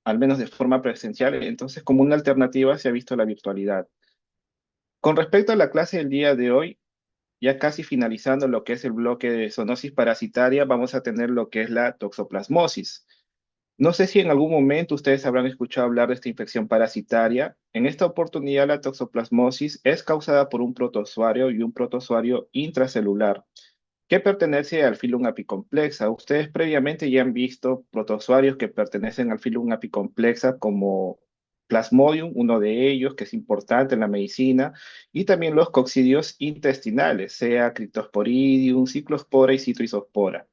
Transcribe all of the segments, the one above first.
al menos de forma presencial, entonces como una alternativa se ha visto la virtualidad. Con respecto a la clase del día de hoy, ya casi finalizando lo que es el bloque de zoonosis parasitaria, vamos a tener lo que es la toxoplasmosis. No sé si en algún momento ustedes habrán escuchado hablar de esta infección parasitaria. En esta oportunidad, la toxoplasmosis es causada por un protozoario y un protozoario intracelular que pertenece al filum apicomplexa. Ustedes previamente ya han visto protozoarios que pertenecen al filum apicomplexa como Plasmodium, uno de ellos que es importante en la medicina, y también los coccidios intestinales, sea Cryptosporidium, Cyclospora y Citroisospora.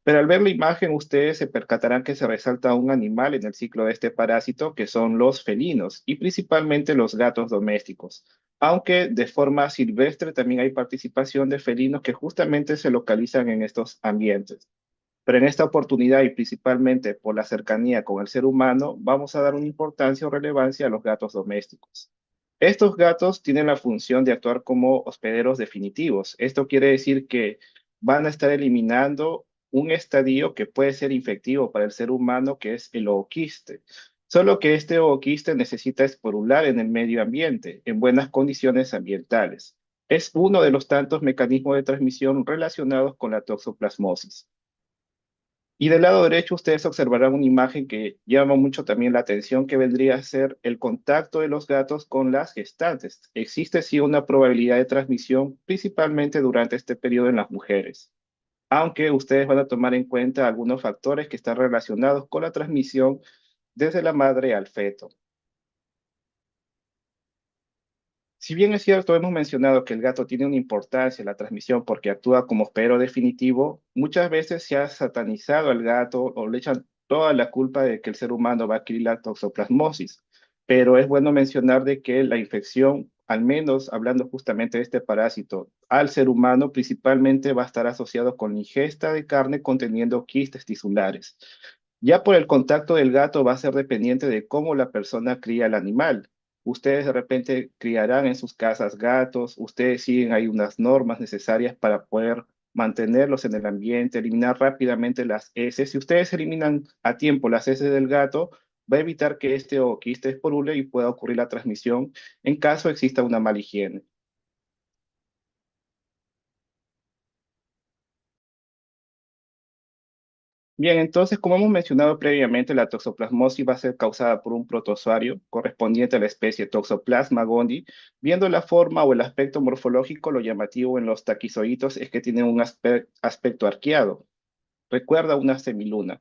Pero al ver la imagen, ustedes se percatarán que se resalta un animal en el ciclo de este parásito, que son los felinos y principalmente los gatos domésticos. Aunque de forma silvestre también hay participación de felinos que justamente se localizan en estos ambientes. Pero en esta oportunidad y principalmente por la cercanía con el ser humano, vamos a dar una importancia o relevancia a los gatos domésticos. Estos gatos tienen la función de actuar como hospederos definitivos. Esto quiere decir que van a estar eliminando un estadio que puede ser infectivo para el ser humano, que es el ooquiste. Solo que este ooquiste necesita esporular en el medio ambiente, en buenas condiciones ambientales. Es uno de los tantos mecanismos de transmisión relacionados con la toxoplasmosis. Y del lado derecho ustedes observarán una imagen que llama mucho también la atención, que vendría a ser el contacto de los gatos con las gestantes. Existe sí una probabilidad de transmisión, principalmente durante este periodo en las mujeres, aunque ustedes van a tomar en cuenta algunos factores que están relacionados con la transmisión desde la madre al feto. Si bien es cierto, hemos mencionado que el gato tiene una importancia en la transmisión porque actúa como hospedero definitivo, muchas veces se ha satanizado al gato o le echan toda la culpa de que el ser humano va a adquirir la toxoplasmosis. Pero es bueno mencionar de que la infección, al menos hablando justamente de este parásito, al ser humano principalmente va a estar asociado con la ingesta de carne conteniendo quistes tisulares. Ya por el contacto del gato va a ser dependiente de cómo la persona cría el animal. Ustedes de repente criarán en sus casas gatos, ustedes siguen ahí unas normas necesarias para poder mantenerlos en el ambiente, eliminar rápidamente las heces. Si ustedes eliminan a tiempo las heces del gato, va a evitar que este o quiste esporule y pueda ocurrir la transmisión en caso exista una mala higiene. Bien, entonces, como hemos mencionado previamente, la toxoplasmosis va a ser causada por un protozoario correspondiente a la especie Toxoplasma gondii. Viendo la forma o el aspecto morfológico, lo llamativo en los taquizoitos es que tienen un aspecto arqueado. Recuerda una semiluna.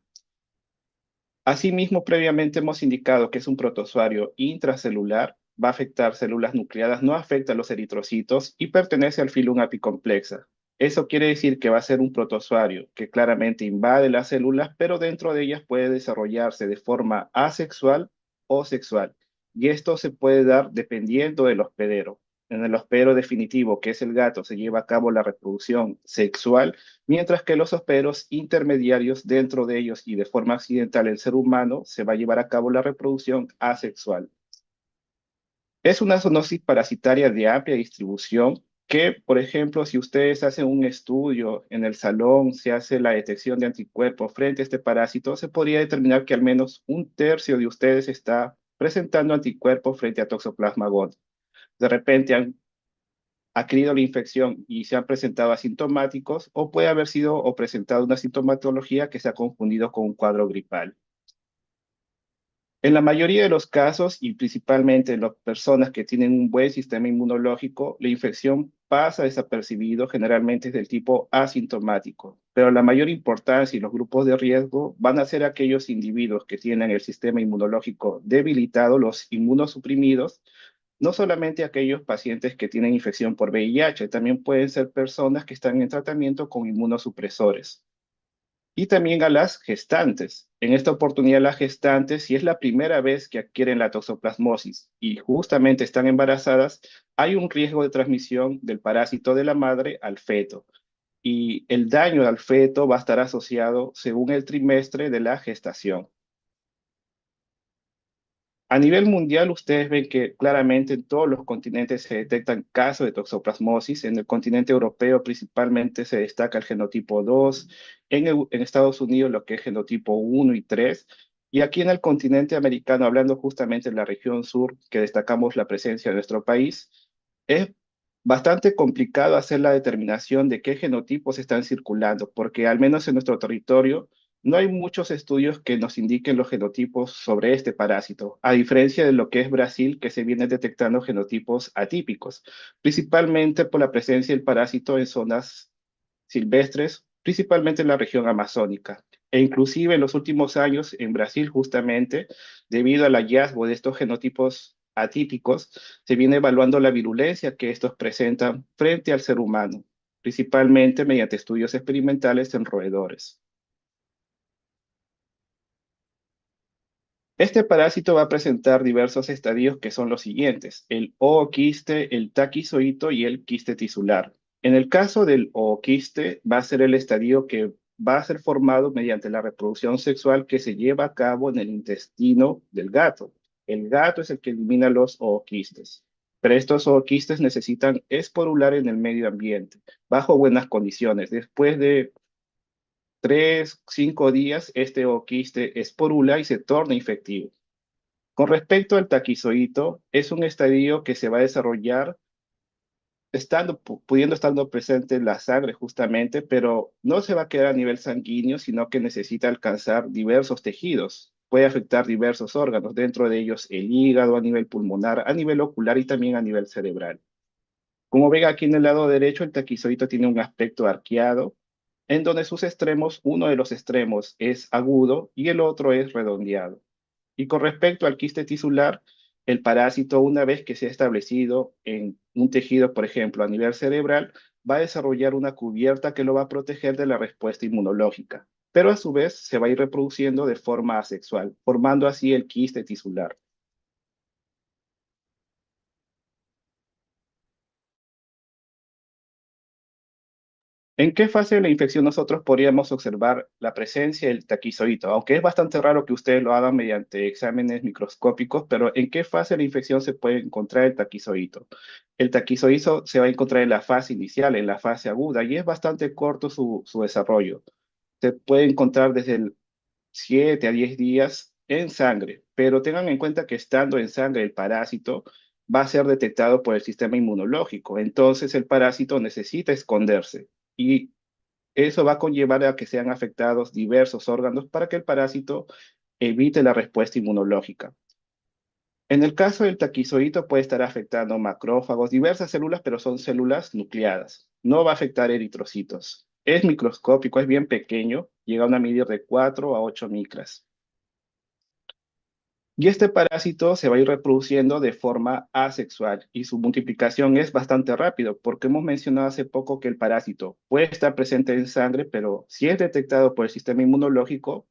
Asimismo, previamente hemos indicado que es un protozoario intracelular, va a afectar células nucleadas, no afecta a los eritrocitos y pertenece al filum apicomplexa. Eso quiere decir que va a ser un protozoario que claramente invade las células, pero dentro de ellas puede desarrollarse de forma asexual o sexual. Y esto se puede dar dependiendo del hospedero. En el hospedero definitivo, que es el gato, se lleva a cabo la reproducción sexual, mientras que los hospederos intermediarios dentro de ellos y de forma accidental el ser humano se va a llevar a cabo la reproducción asexual. Es una zoonosis parasitaria de amplia distribución que, por ejemplo, si ustedes hacen un estudio en el salón, se hace la detección de anticuerpos frente a este parásito, se podría determinar que al menos un tercio de ustedes está presentando anticuerpos frente a Toxoplasma gondii. De repente han adquirido la infección y se han presentado asintomáticos o puede haber sido o presentado una sintomatología que se ha confundido con un cuadro gripal. En la mayoría de los casos, y principalmente en las personas que tienen un buen sistema inmunológico, la infección pasa desapercibido, generalmente es del tipo asintomático, pero la mayor importancia y los grupos de riesgo van a ser aquellos individuos que tienen el sistema inmunológico debilitado, los inmunosuprimidos, no solamente aquellos pacientes que tienen infección por VIH, también pueden ser personas que están en tratamiento con inmunosupresores y también a las gestantes. En esta oportunidad, las gestantes, si es la primera vez que adquieren la toxoplasmosis y justamente están embarazadas, hay un riesgo de transmisión del parásito de la madre al feto. Y el daño al feto va a estar asociado según el trimestre de la gestación. A nivel mundial, ustedes ven que claramente en todos los continentes se detectan casos de toxoplasmosis. En el continente europeo principalmente se destaca el genotipo 2, en Estados Unidos lo que es genotipo 1 y 3, Y aquí en el continente americano, hablando justamente de la región sur, que destacamos la presencia de nuestro país, es bastante complicado hacer la determinación de qué genotipos están circulando, porque al menos en nuestro territorio no hay muchos estudios que nos indiquen los genotipos sobre este parásito, a diferencia de lo que es Brasil, que se vienen detectando genotipos atípicos, principalmente por la presencia del parásito en zonas silvestres, principalmente en la región amazónica. E inclusive en los últimos años en Brasil, justamente, debido al hallazgo de estos genotipos atípicos, se viene evaluando la virulencia que estos presentan frente al ser humano, principalmente mediante estudios experimentales en roedores. Este parásito va a presentar diversos estadios que son los siguientes: el ooquiste, el taquizoito y el quiste tisular. En el caso del ooquiste, va a ser el estadio que va a ser formado mediante la reproducción sexual que se lleva a cabo en el intestino del gato. El gato es el que elimina los ooquistes, pero estos ooquistes necesitan esporular en el medio ambiente, bajo buenas condiciones. Después de 3, 5 días, este ooquiste esporula y se torna infectivo. Con respecto al taquizoíto, es un estadio que se va a desarrollar pudiendo estando presente en la sangre justamente, pero no se va a quedar a nivel sanguíneo, sino que necesita alcanzar diversos tejidos. Puede afectar diversos órganos, dentro de ellos el hígado, a nivel pulmonar, a nivel ocular y también a nivel cerebral. Como ven aquí en el lado derecho, el taquizoíto tiene un aspecto arqueado, en donde sus extremos, uno de los extremos es agudo y el otro es redondeado. Y con respecto al quiste tisular, el parásito, una vez que se ha establecido en un tejido, por ejemplo, a nivel cerebral, va a desarrollar una cubierta que lo va a proteger de la respuesta inmunológica, pero a su vez se va a ir reproduciendo de forma asexual, formando así el quiste tisular. ¿En qué fase de la infección nosotros podríamos observar la presencia del taquizoíto? Aunque es bastante raro que ustedes lo hagan mediante exámenes microscópicos, pero ¿en qué fase de la infección se puede encontrar el taquizoíto? El taquizoíto se va a encontrar en la fase inicial, en la fase aguda, y es bastante corto su desarrollo. Se puede encontrar desde el 7 a 10 días en sangre, pero tengan en cuenta que estando en sangre el parásito va a ser detectado por el sistema inmunológico. Entonces el parásito necesita esconderse. Y eso va a conllevar a que sean afectados diversos órganos para que el parásito evite la respuesta inmunológica. En el caso del taquizoíto puede estar afectando macrófagos, diversas células, pero son células nucleadas. No va a afectar eritrocitos. Es microscópico, es bien pequeño, llega a una medida de 4 a 8 micras. Y este parásito se va a ir reproduciendo de forma asexual y su multiplicación es bastante rápido, porque hemos mencionado hace poco que el parásito puede estar presente en sangre, pero si es detectado por el sistema inmunológico,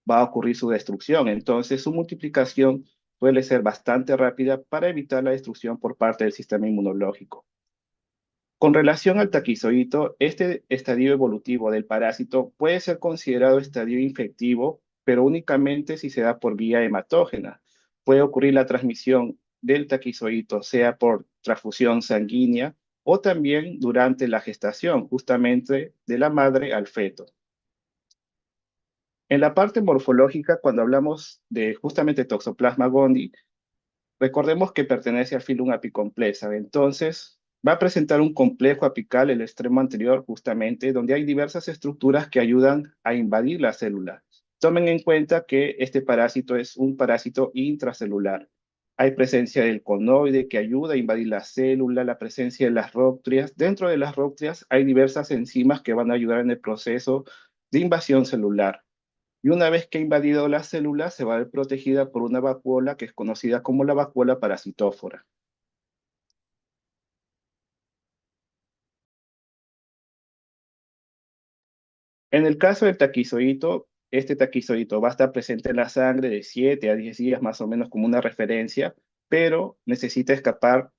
va a ocurrir su destrucción. Entonces, su multiplicación suele ser bastante rápida para evitar la destrucción por parte del sistema inmunológico. Con relación al taquizoíto, este estadio evolutivo del parásito puede ser considerado estadio infectivo, pero únicamente si se da por vía hematógena. Puede ocurrir la transmisión del taquizoíto, sea por transfusión sanguínea o también durante la gestación, justamente de la madre al feto. En la parte morfológica, cuando hablamos de justamente Toxoplasma gondii, recordemos que pertenece al filum Apicomplesa, entonces va a presentar un complejo apical, el extremo anterior justamente, donde hay diversas estructuras que ayudan a invadir la célula. Tomen en cuenta que este parásito es un parásito intracelular. Hay presencia del conoide que ayuda a invadir la célula, la presencia de las róctrias. Dentro de las róctrias hay diversas enzimas que van a ayudar en el proceso de invasión celular. Y una vez que ha invadido la célula, se va a ver protegida por una vacuola que es conocida como la vacuola parasitófora. En el caso del taquizoíto, este taquizoíto va a estar presente en la sangre de 7 a 10 días más o menos como una referencia, pero necesita escapar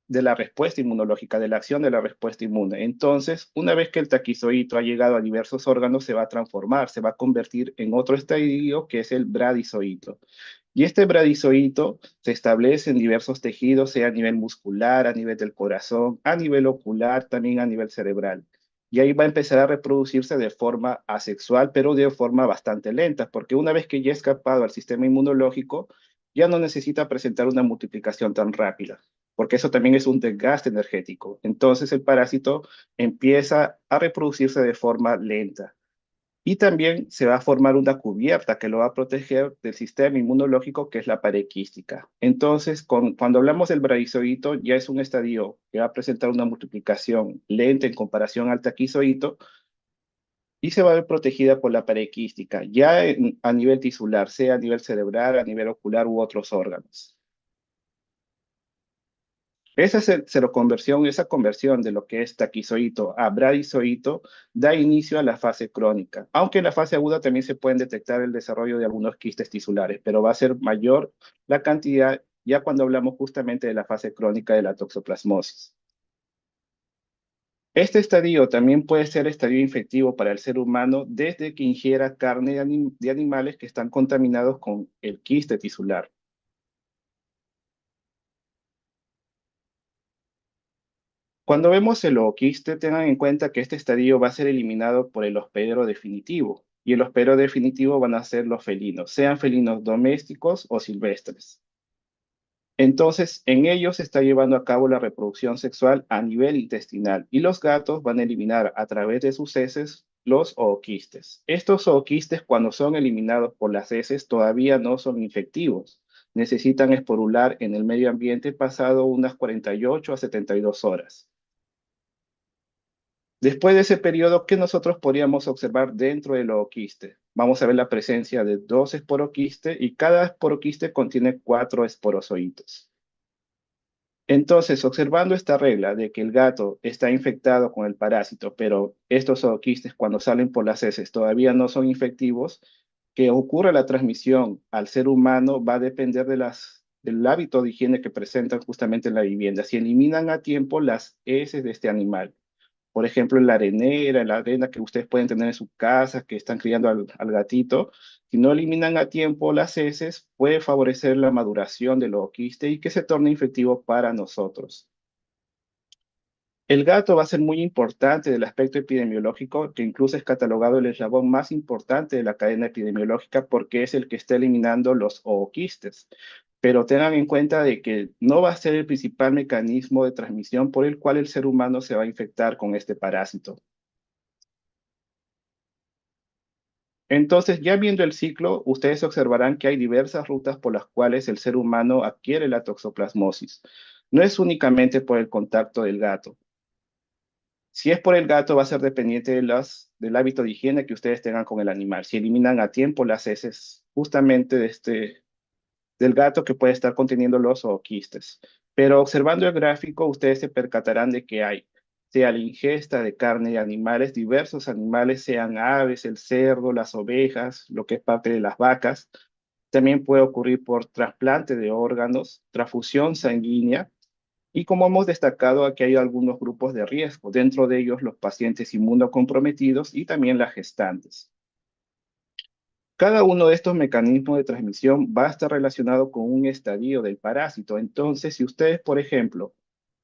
de la respuesta inmunológica, de la acción de la respuesta inmune. Entonces, una vez que el taquizoíto ha llegado a diversos órganos, se va a transformar, se va a convertir en otro estadio que es el bradizoíto. Y este bradizoíto se establece en diversos tejidos, sea a nivel muscular, a nivel del corazón, a nivel ocular, también a nivel cerebral. y ahí va a empezar a reproducirse de forma asexual, pero de forma bastante lenta, porque una vez que ya ha escapado al sistema inmunológico, ya no necesita presentar una multiplicación tan rápida, porque eso también es un desgaste energético. Entonces el parásito empieza a reproducirse de forma lenta. Y también se va a formar una cubierta que lo va a proteger del sistema inmunológico, que es la pared quística. Entonces, cuando hablamos del bradizoito, ya es un estadio que va a presentar una multiplicación lenta en comparación al taquizoito y se va a ver protegida por la pared quística, ya a nivel tisular, sea a nivel cerebral, a nivel ocular u otros órganos. Esa seroconversión, esa conversión de lo que es taquizoito a bradizoito da inicio a la fase crónica, aunque en la fase aguda también se pueden detectar el desarrollo de algunos quistes tisulares, pero va a ser mayor la cantidad ya cuando hablamos justamente de la fase crónica de la toxoplasmosis. Este estadio también puede ser estadio infectivo para el ser humano desde que ingiera carne de animales que están contaminados con el quiste tisular. Cuando vemos el ooquiste, tengan en cuenta que este estadio va a ser eliminado por el hospedero definitivo, y el hospedero definitivo van a ser los felinos, sean felinos domésticos o silvestres. Entonces, en ellos se está llevando a cabo la reproducción sexual a nivel intestinal, y los gatos van a eliminar a través de sus heces los ooquistes. Estos ooquistes, cuando son eliminados por las heces, todavía no son infectivos. Necesitan esporular en el medio ambiente pasado unas 48 a 72 horas. Después de ese periodo, ¿qué nosotros podríamos observar dentro del ooquiste? Vamos a ver la presencia de dos esporoquistes y cada esporoquiste contiene 4 esporozoitos. Entonces, observando esta regla de que el gato está infectado con el parásito, pero estos ooquistes cuando salen por las heces todavía no son infectivos, que ocurra la transmisión al ser humano va a depender del hábito de higiene que presentan justamente en la vivienda. Si eliminan a tiempo las heces de este animal, por ejemplo, en la arenera, en la arena que ustedes pueden tener en su casa, que están criando al gatito, si no eliminan a tiempo las heces, puede favorecer la maduración del ooquiste y que se torne infectivo para nosotros. El gato va a ser muy importante del aspecto epidemiológico, que incluso es catalogado el eslabón más importante de la cadena epidemiológica porque es el que está eliminando los ooquistes. Pero tengan en cuenta de que no va a ser el principal mecanismo de transmisión por el cual el ser humano se va a infectar con este parásito. Entonces, ya viendo el ciclo, ustedes observarán que hay diversas rutas por las cuales el ser humano adquiere la toxoplasmosis. No es únicamente por el contacto del gato. Si es por el gato, va a ser dependiente del hábito de higiene que ustedes tengan con el animal. Si eliminan a tiempo las heces justamente del gato que puede estar conteniendo los zooquistes. Pero observando el gráfico, ustedes se percatarán de que hay, sea la ingesta de carne de animales, diversos animales, sean aves, el cerdo, las ovejas, lo que es parte de las vacas. También puede ocurrir por trasplante de órganos, transfusión sanguínea, y como hemos destacado, aquí hay algunos grupos de riesgo, dentro de ellos los pacientes inmunocomprometidos y también las gestantes. Cada uno de estos mecanismos de transmisión va a estar relacionado con un estadio del parásito. Entonces, si ustedes, por ejemplo,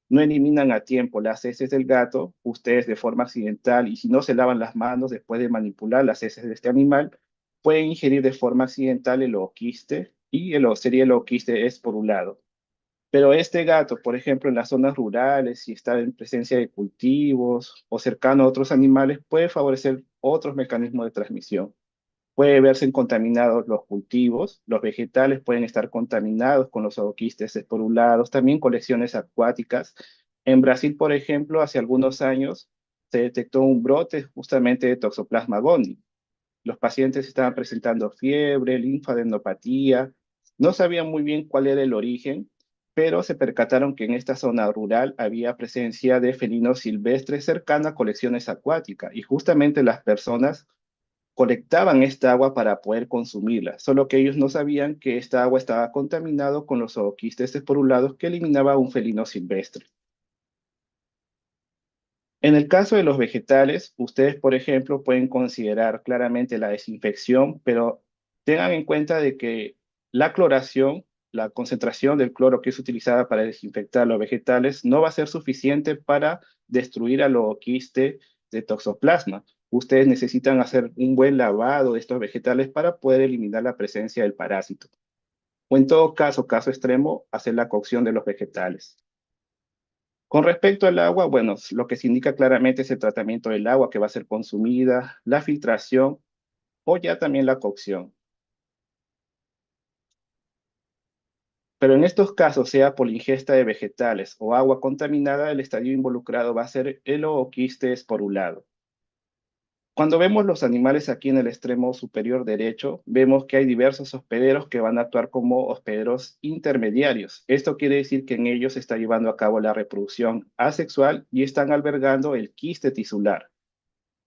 no eliminan a tiempo las heces del gato, ustedes de forma accidental, y si no se lavan las manos después de manipular las heces de este animal, pueden ingerir de forma accidental el ooquiste, y sería el ooquiste esporulado. Pero este gato, por ejemplo, en las zonas rurales, si está en presencia de cultivos o cercano a otros animales, puede favorecer otros mecanismos de transmisión. Puede verse contaminados los cultivos, los vegetales pueden estar contaminados con los zooquistes esporulados, también colecciones acuáticas. En Brasil, por ejemplo, hace algunos años se detectó un brote justamente de Toxoplasma gondii. Los pacientes estaban presentando fiebre, linfadenopatía, no sabían muy bien cuál era el origen, pero se percataron que en esta zona rural había presencia de felinos silvestres cercana a colecciones acuáticas y justamente las personas colectaban esta agua para poder consumirla, solo que ellos no sabían que esta agua estaba contaminada con los zooquistes esporulados que eliminaba un felino silvestre. En el caso de los vegetales, ustedes, por ejemplo, pueden considerar claramente la desinfección, pero tengan en cuenta de que la cloración, la concentración del cloro que es utilizada para desinfectar los vegetales, no va a ser suficiente para destruir al ooquiste de toxoplasma. Ustedes necesitan hacer un buen lavado de estos vegetales para poder eliminar la presencia del parásito. O en todo caso, caso extremo, hacer la cocción de los vegetales. Con respecto al agua, bueno, lo que se indica claramente es el tratamiento del agua que va a ser consumida, la filtración o ya también la cocción. Pero en estos casos, sea por la ingesta de vegetales o agua contaminada, el estadio involucrado va a ser el ooquiste esporulado. Cuando vemos los animales aquí en el extremo superior derecho, vemos que hay diversos hospederos que van a actuar como hospederos intermediarios. Esto quiere decir que en ellos se está llevando a cabo la reproducción asexual y están albergando el quiste tisular.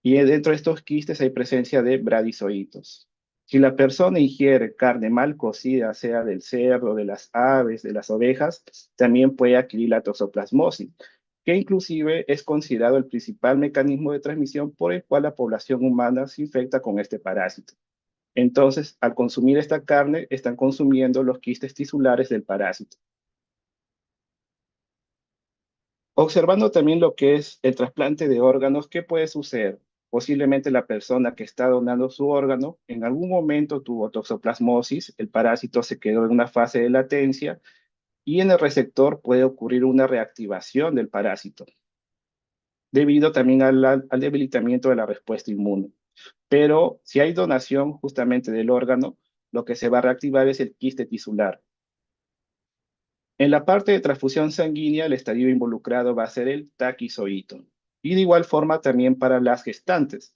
Y dentro de estos quistes hay presencia de bradizoitos. Si la persona ingiere carne mal cocida, sea del cerdo, de las aves, de las ovejas, también puede adquirir la toxoplasmosis, que inclusive es considerado el principal mecanismo de transmisión por el cual la población humana se infecta con este parásito. Entonces, al consumir esta carne, están consumiendo los quistes tisulares del parásito. Observando también lo que es el trasplante de órganos, ¿qué puede suceder? Posiblemente la persona que está donando su órgano en algún momento tuvo toxoplasmosis, el parásito se quedó en una fase de latencia y en el receptor puede ocurrir una reactivación del parásito, debido también al debilitamiento de la respuesta inmune. Pero si hay donación justamente del órgano, lo que se va a reactivar es el quiste tisular. En la parte de transfusión sanguínea, el estadio involucrado va a ser el taquizoíto. Y de igual forma también para las gestantes.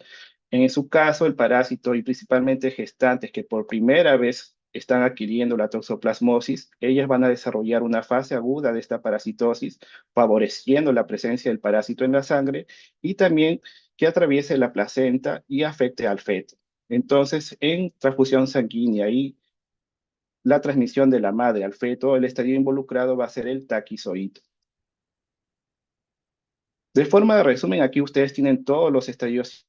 En su caso, el parásito y principalmente gestantes que por primera vez están adquiriendo la toxoplasmosis, ellas van a desarrollar una fase aguda de esta parasitosis, favoreciendo la presencia del parásito en la sangre y también que atraviese la placenta y afecte al feto. Entonces, en transfusión sanguínea y la transmisión de la madre al feto, el estadio involucrado va a ser el taquizoído. De forma de resumen, aquí ustedes tienen todos los estadios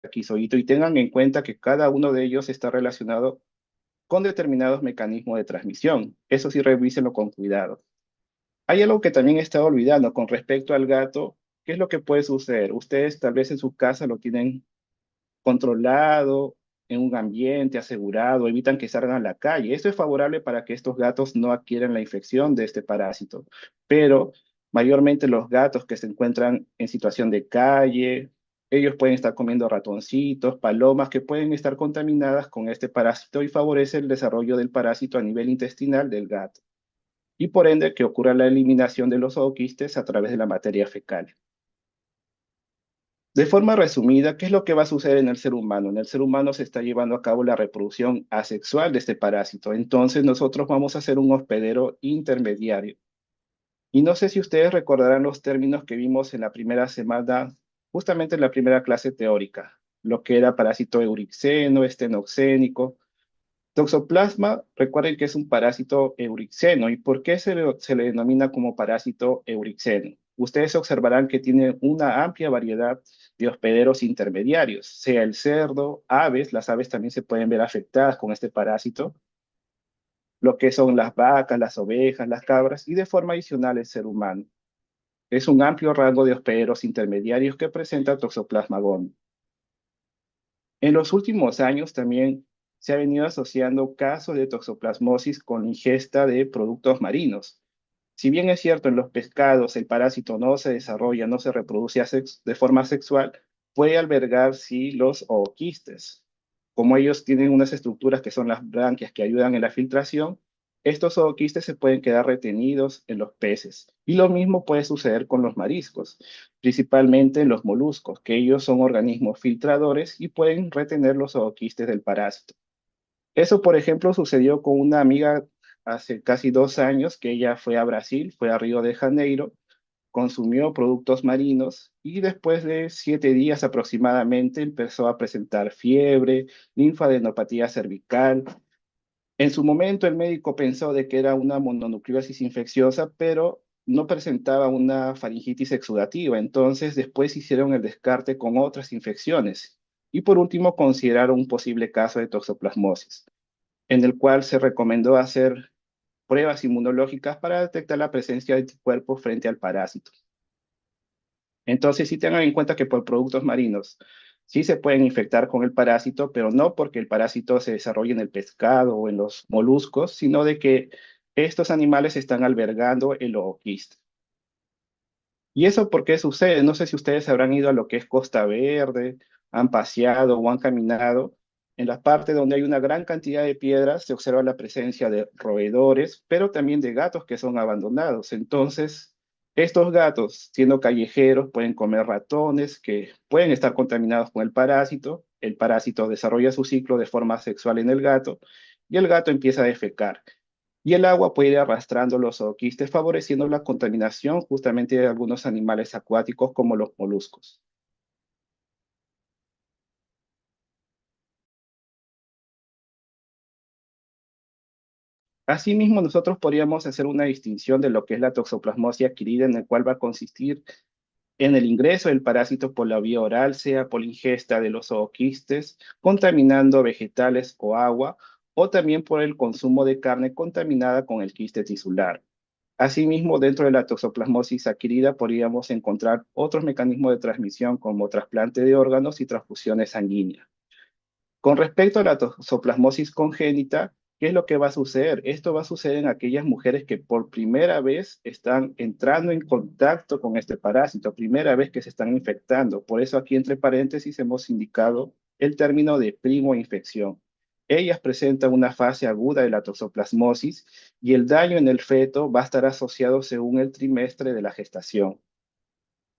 taquizoído y tengan en cuenta que cada uno de ellos está relacionado con determinados mecanismos de transmisión. Eso sí, revísenlo con cuidado. Hay algo que también he estado olvidando con respecto al gato. ¿Qué es lo que puede suceder? Ustedes tal vez en su casa lo tienen controlado, en un ambiente asegurado, evitan que salgan a la calle. Esto es favorable para que estos gatos no adquieran la infección de este parásito, pero mayormente los gatos que se encuentran en situación de calle, ellos pueden estar comiendo ratoncitos, palomas que pueden estar contaminadas con este parásito y favorece el desarrollo del parásito a nivel intestinal del gato. Y por ende que ocurra la eliminación de los zooquistes a través de la materia fecal. De forma resumida, ¿qué es lo que va a suceder en el ser humano? En el ser humano se está llevando a cabo la reproducción asexual de este parásito. Entonces nosotros vamos a ser un hospedero intermediario. Y no sé si ustedes recordarán los términos que vimos en la primera semana, justamente en la primera clase teórica, lo que era parásito eurixeno, estenoxénico. Toxoplasma, recuerden que es un parásito eurixeno. ¿Y por qué se le denomina como parásito eurixeno? Ustedes observarán que tiene una amplia variedad de hospederos intermediarios, sea el cerdo, aves, las aves también se pueden ver afectadas con este parásito, lo que son las vacas, las ovejas, las cabras y de forma adicional el ser humano. Es un amplio rango de hospederos intermediarios que presenta Toxoplasma gondii. En los últimos años también se ha venido asociando casos de toxoplasmosis con ingesta de productos marinos. Si bien es cierto, en los pescados el parásito no se desarrolla, no se reproduce de forma sexual, puede albergar sí los ooquistes. Como ellos tienen unas estructuras que son las branquias que ayudan en la filtración, estos ooquistes se pueden quedar retenidos en los peces. Y lo mismo puede suceder con los mariscos, principalmente en los moluscos, que ellos son organismos filtradores y pueden retener los ooquistes del parásito. Eso, por ejemplo, sucedió con una amiga hace casi 2 años que ella fue a Brasil, fue a Río de Janeiro, consumió productos marinos y después de 7 días aproximadamente empezó a presentar fiebre, linfadenopatía cervical. En su momento el médico pensó de que era una mononucleosis infecciosa, pero no presentaba una faringitis exudativa. Entonces después hicieron el descarte con otras infecciones y por último consideraron un posible caso de toxoplasmosis, en el cual se recomendó hacer pruebas inmunológicas para detectar la presencia de anticuerpos frente al parásito. Entonces, sí tengan en cuenta que por productos marinos sí se pueden infectar con el parásito, pero no porque el parásito se desarrolle en el pescado o en los moluscos, sino de que estos animales están albergando el ooquiste. ¿Y eso por qué sucede? No sé si ustedes habrán ido a lo que es Costa Verde, han paseado o han caminado. En la parte donde hay una gran cantidad de piedras se observa la presencia de roedores, pero también de gatos que son abandonados. Entonces, estos gatos, siendo callejeros, pueden comer ratones que pueden estar contaminados con el parásito. El parásito desarrolla su ciclo de forma sexual en el gato y el gato empieza a defecar. Y el agua puede ir arrastrando los zooquistes, favoreciendo la contaminación justamente de algunos animales acuáticos como los moluscos. Asimismo, nosotros podríamos hacer una distinción de lo que es la toxoplasmosis adquirida, en el cual va a consistir en el ingreso del parásito por la vía oral, sea por la ingesta de los zooquistes, contaminando vegetales o agua, o también por el consumo de carne contaminada con el quiste tisular. Asimismo, dentro de la toxoplasmosis adquirida podríamos encontrar otros mecanismos de transmisión como trasplante de órganos y transfusiones sanguíneas. Con respecto a la toxoplasmosis congénita, ¿qué es lo que va a suceder? Esto va a suceder en aquellas mujeres que por primera vez están entrando en contacto con este parásito, primera vez que se están infectando. Por eso aquí entre paréntesis hemos indicado el término de primo infección. Ellas presentan una fase aguda de la toxoplasmosis y el daño en el feto va a estar asociado según el trimestre de la gestación.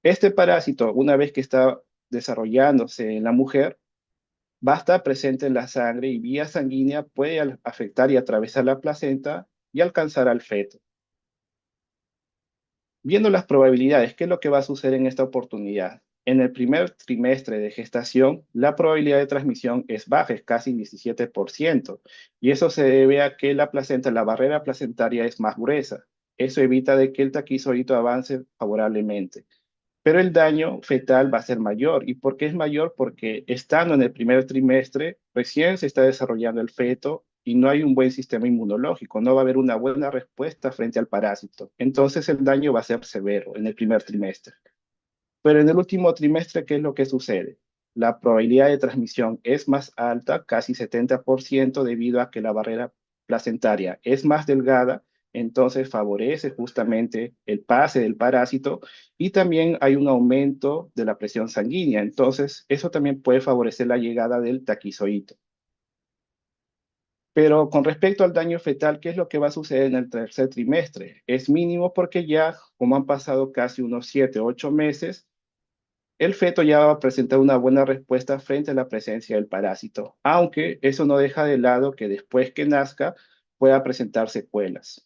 Este parásito, una vez que está desarrollándose en la mujer, va a estar presente en la sangre y vía sanguínea puede afectar y atravesar la placenta y alcanzar al feto. Viendo las probabilidades, ¿qué es lo que va a suceder en esta oportunidad? En el primer trimestre de gestación, la probabilidad de transmisión es baja, es casi 17%, y eso se debe a que la placenta, la barrera placentaria es más gruesa. Eso evita de que el taquizoidito avance favorablemente. Pero el daño fetal va a ser mayor. ¿Y por qué es mayor? Porque estando en el primer trimestre, recién se está desarrollando el feto y no hay un buen sistema inmunológico, no va a haber una buena respuesta frente al parásito. Entonces el daño va a ser severo en el primer trimestre. Pero en el último trimestre, ¿qué es lo que sucede? La probabilidad de transmisión es más alta, casi 70%, debido a que la barrera placentaria es más delgada, entonces favorece justamente el pase del parásito y también hay un aumento de la presión sanguínea, entonces eso también puede favorecer la llegada del taquizoíto. Pero con respecto al daño fetal, ¿qué es lo que va a suceder en el tercer trimestre? Es mínimo porque ya, como han pasado casi unos 7 u 8 meses, el feto ya va a presentar una buena respuesta frente a la presencia del parásito, aunque eso no deja de lado que después que nazca pueda presentar secuelas.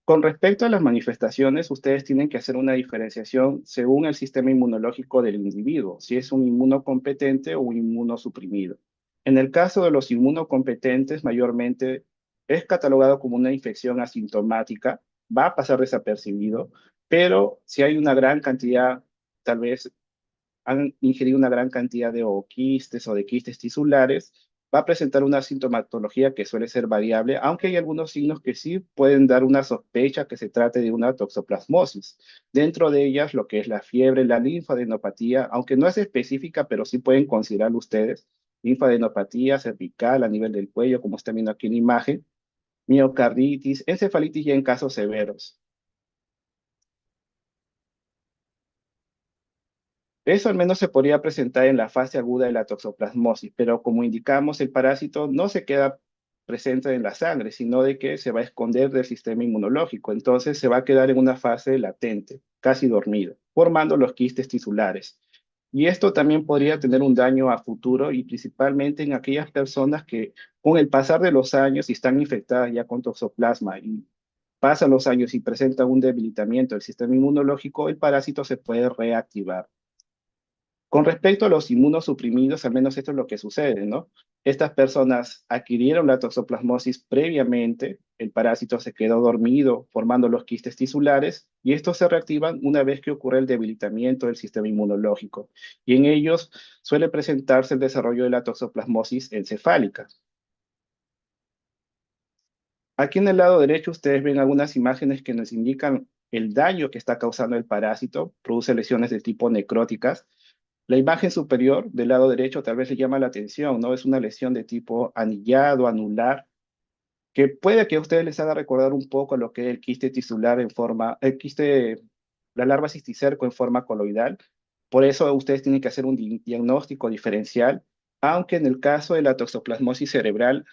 Con respecto a las manifestaciones, ustedes tienen que hacer una diferenciación según el sistema inmunológico del individuo, si es un inmunocompetente o un inmunosuprimido. En el caso de los inmunocompetentes, mayormente es catalogado como una infección asintomática, va a pasar desapercibido, pero si hay una gran cantidad, tal vez han ingerido una gran cantidad de quistes o de quistes tisulares, va a presentar una sintomatología que suele ser variable, aunque hay algunos signos que sí pueden dar una sospecha que se trate de una toxoplasmosis. Dentro de ellas, lo que es la fiebre, la linfadenopatía, aunque no es específica, pero sí pueden considerarlo ustedes, linfadenopatía cervical a nivel del cuello, como están viendo aquí en la imagen, miocarditis, encefalitis ya en casos severos. Eso al menos se podría presentar en la fase aguda de la toxoplasmosis, pero como indicamos, el parásito no se queda presente en la sangre, sino de que se va a esconder del sistema inmunológico. Entonces se va a quedar en una fase latente, casi dormido, formando los quistes tisulares. Y esto también podría tener un daño a futuro y principalmente en aquellas personas que con el pasar de los años y están infectadas ya con toxoplasma y pasan los años y presentan un debilitamiento del sistema inmunológico, el parásito se puede reactivar. Con respecto a los inmunosuprimidos, al menos esto es lo que sucede, ¿no? Estas personas adquirieron la toxoplasmosis previamente, el parásito se quedó dormido formando los quistes tisulares y estos se reactivan una vez que ocurre el debilitamiento del sistema inmunológico. Y en ellos suele presentarse el desarrollo de la toxoplasmosis encefálica. Aquí en el lado derecho ustedes ven algunas imágenes que nos indican el daño que está causando el parásito, produce lesiones de tipo necróticas. La imagen superior del lado derecho tal vez le llama la atención, ¿no? Es una lesión de tipo anillado, anular, que puede que a ustedes les haga recordar un poco lo que es el quiste tisular en forma, la larva cisticerco en forma coloidal. Por eso ustedes tienen que hacer un diagnóstico diferencial, aunque en el caso de la toxoplasmosis cerebral,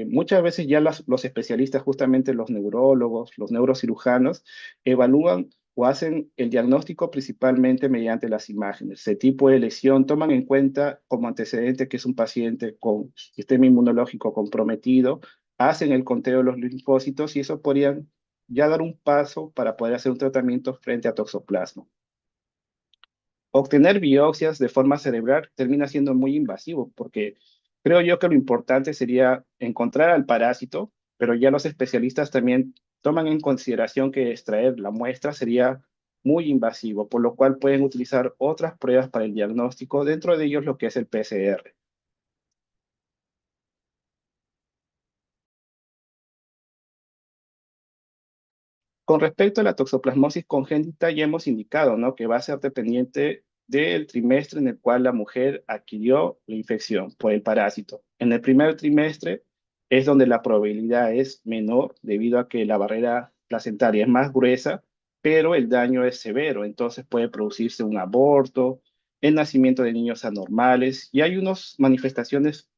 muchas veces ya los especialistas, justamente los neurólogos, los neurocirujanos, evalúan o hacen el diagnóstico principalmente mediante las imágenes. Ese tipo de lesión toman en cuenta como antecedente que es un paciente con sistema inmunológico comprometido, hacen el conteo de los linfocitos y eso podrían ya dar un paso para poder hacer un tratamiento frente a toxoplasma. Obtener biopsias de forma cerebral termina siendo muy invasivo porque creo yo que lo importante sería encontrar al parásito, pero ya los especialistas también toman en consideración que extraer la muestra sería muy invasivo, por lo cual pueden utilizar otras pruebas para el diagnóstico, dentro de ellos lo que es el PCR. Con respecto a la toxoplasmosis congénita, ya hemos indicado, ¿no? Que va a ser dependiente del trimestre en el cual la mujer adquirió la infección por el parásito. En el primer trimestre es donde la probabilidad es menor debido a que la barrera placentaria es más gruesa, pero el daño es severo, entonces puede producirse un aborto, el nacimiento de niños anormales y hay unas manifestaciones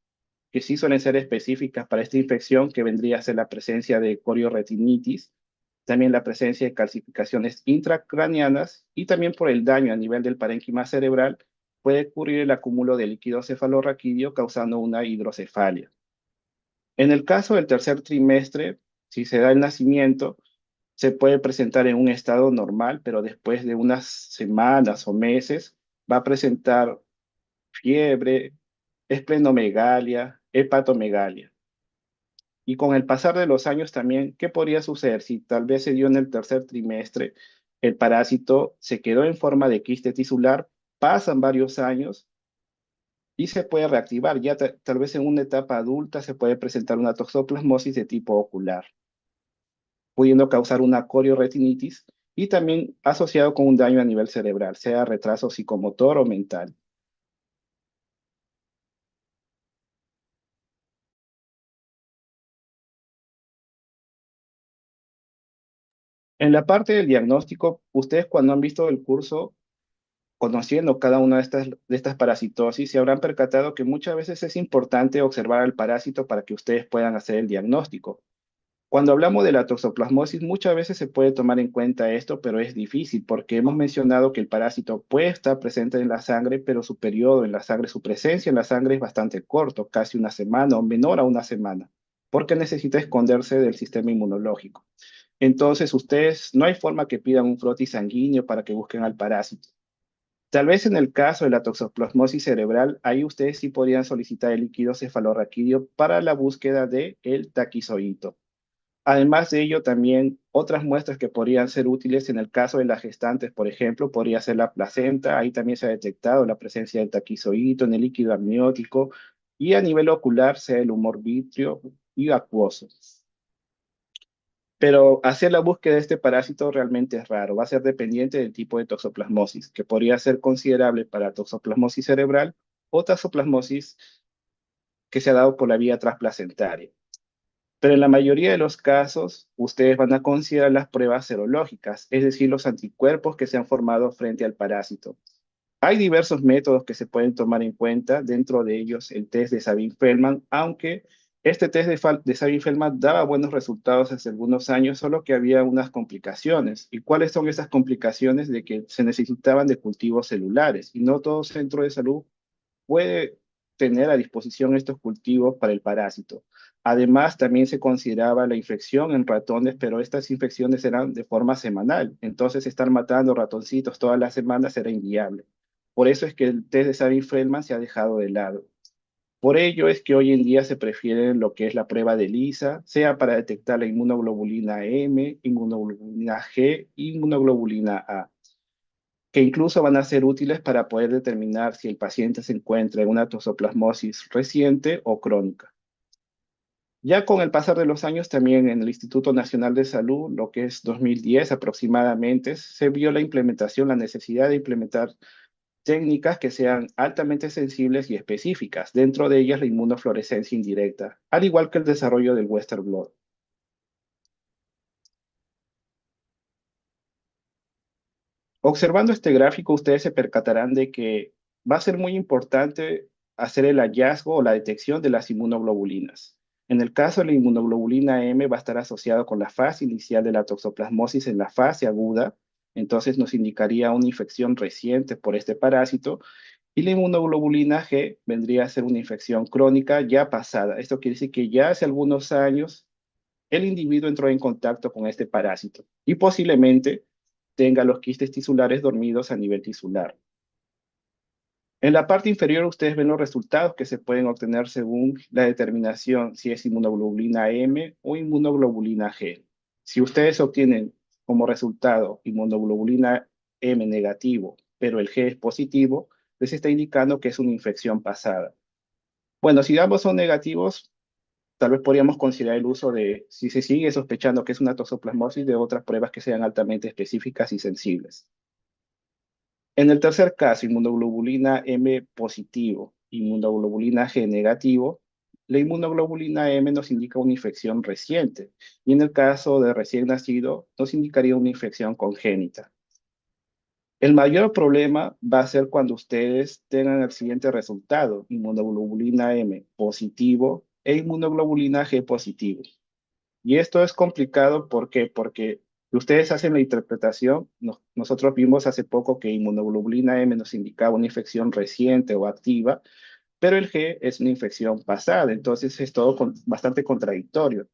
que sí suelen ser específicas para esta infección, que vendría a ser la presencia de corioretinitis, también la presencia de calcificaciones intracraneanas y también por el daño a nivel del parénquima cerebral puede ocurrir el acúmulo de líquido cefalorraquídeo causando una hidrocefalia. En el caso del tercer trimestre, si se da el nacimiento, se puede presentar en un estado normal, pero después de unas semanas o meses va a presentar fiebre, esplenomegalia, hepatomegalia. Y con el pasar de los años también, ¿qué podría suceder si tal vez se dio en el tercer trimestre, el parásito se quedó en forma de quiste tisular, pasan varios años y se puede reactivar? Ya tal vez en una etapa adulta se puede presentar una toxoplasmosis de tipo ocular, pudiendo causar una corioretinitis y también asociado con un daño a nivel cerebral, sea retraso psicomotor o mental. En la parte del diagnóstico, ustedes cuando han visto el curso, conociendo cada una de estas parasitosis, se habrán percatado que muchas veces es importante observar al parásito para que ustedes puedan hacer el diagnóstico. Cuando hablamos de la toxoplasmosis, muchas veces se puede tomar en cuenta esto, pero es difícil porque hemos mencionado que el parásito puede estar presente en la sangre, pero su periodo en la sangre, su presencia en la sangre es bastante corto, casi una semana o menor a una semana, porque necesita esconderse del sistema inmunológico. Entonces, ustedes no hay forma que pidan un frotis sanguíneo para que busquen al parásito. Tal vez en el caso de la toxoplasmosis cerebral, ahí ustedes sí podrían solicitar el líquido cefalorraquídeo para la búsqueda de el taquizoíto. Además de ello, también otras muestras que podrían ser útiles en el caso de las gestantes, por ejemplo, podría ser la placenta. Ahí también se ha detectado la presencia del taquizoíto en el líquido amniótico y a nivel ocular sea el humor vítreo y acuoso. Pero hacer la búsqueda de este parásito realmente es raro. Va a ser dependiente del tipo de toxoplasmosis, que podría ser considerable para toxoplasmosis cerebral o toxoplasmosis que se ha dado por la vía transplacentaria. Pero en la mayoría de los casos, ustedes van a considerar las pruebas serológicas, es decir, los anticuerpos que se han formado frente al parásito. Hay diversos métodos que se pueden tomar en cuenta, dentro de ellos el test de Sabin-Feldman, aunque este test de Sabin-Feldman daba buenos resultados hace algunos años, solo que había unas complicaciones. ¿Y cuáles son esas complicaciones? De que se necesitaban de cultivos celulares y no todo centro de salud puede tener a disposición estos cultivos para el parásito. Además, también se consideraba la infección en ratones, pero estas infecciones eran de forma semanal, entonces estar matando ratoncitos todas las semanas era inviable. Por eso es que el test de Sabin-Feldman se ha dejado de lado. Por ello es que hoy en día se prefiere lo que es la prueba de ELISA, sea para detectar la inmunoglobulina M, inmunoglobulina G, inmunoglobulina A, que incluso van a ser útiles para poder determinar si el paciente se encuentra en una toxoplasmosis reciente o crónica. Ya con el pasar de los años, también en el Instituto Nacional de Salud, lo que es 2010 aproximadamente, se vio la implementación, la necesidad de implementar técnicas que sean altamente sensibles y específicas, dentro de ellas la inmunofluorescencia indirecta, al igual que el desarrollo del Western blot. Observando este gráfico, ustedes se percatarán de que va a ser muy importante hacer el hallazgo o la detección de las inmunoglobulinas. En el caso de la inmunoglobulina M va a estar asociado con la fase inicial de la toxoplasmosis en la fase aguda, entonces nos indicaría una infección reciente por este parásito, y la inmunoglobulina G vendría a ser una infección crónica ya pasada. Esto quiere decir que ya hace algunos años el individuo entró en contacto con este parásito y posiblemente tenga los quistes tisulares dormidos a nivel tisular. En la parte inferior ustedes ven los resultados que se pueden obtener según la determinación si es inmunoglobulina M o inmunoglobulina G. Si ustedes obtienen como resultado inmunoglobulina M negativo, pero el G es positivo, les está indicando que es una infección pasada. Bueno, si ambos son negativos, tal vez podríamos considerar el uso de, si se sigue sospechando que es una toxoplasmosis, de otras pruebas que sean altamente específicas y sensibles. En el tercer caso, inmunoglobulina M positivo, inmunoglobulina G negativo, la inmunoglobulina M nos indica una infección reciente y en el caso de recién nacido nos indicaría una infección congénita. El mayor problema va a ser cuando ustedes tengan el siguiente resultado: inmunoglobulina M positivo e inmunoglobulina G positivo. Y esto es complicado, ¿por qué? Porque ustedes hacen la interpretación, nosotros vimos hace poco que inmunoglobulina M nos indicaba una infección reciente o activa, pero el G es una infección pasada, entonces es todo bastante contradictorio.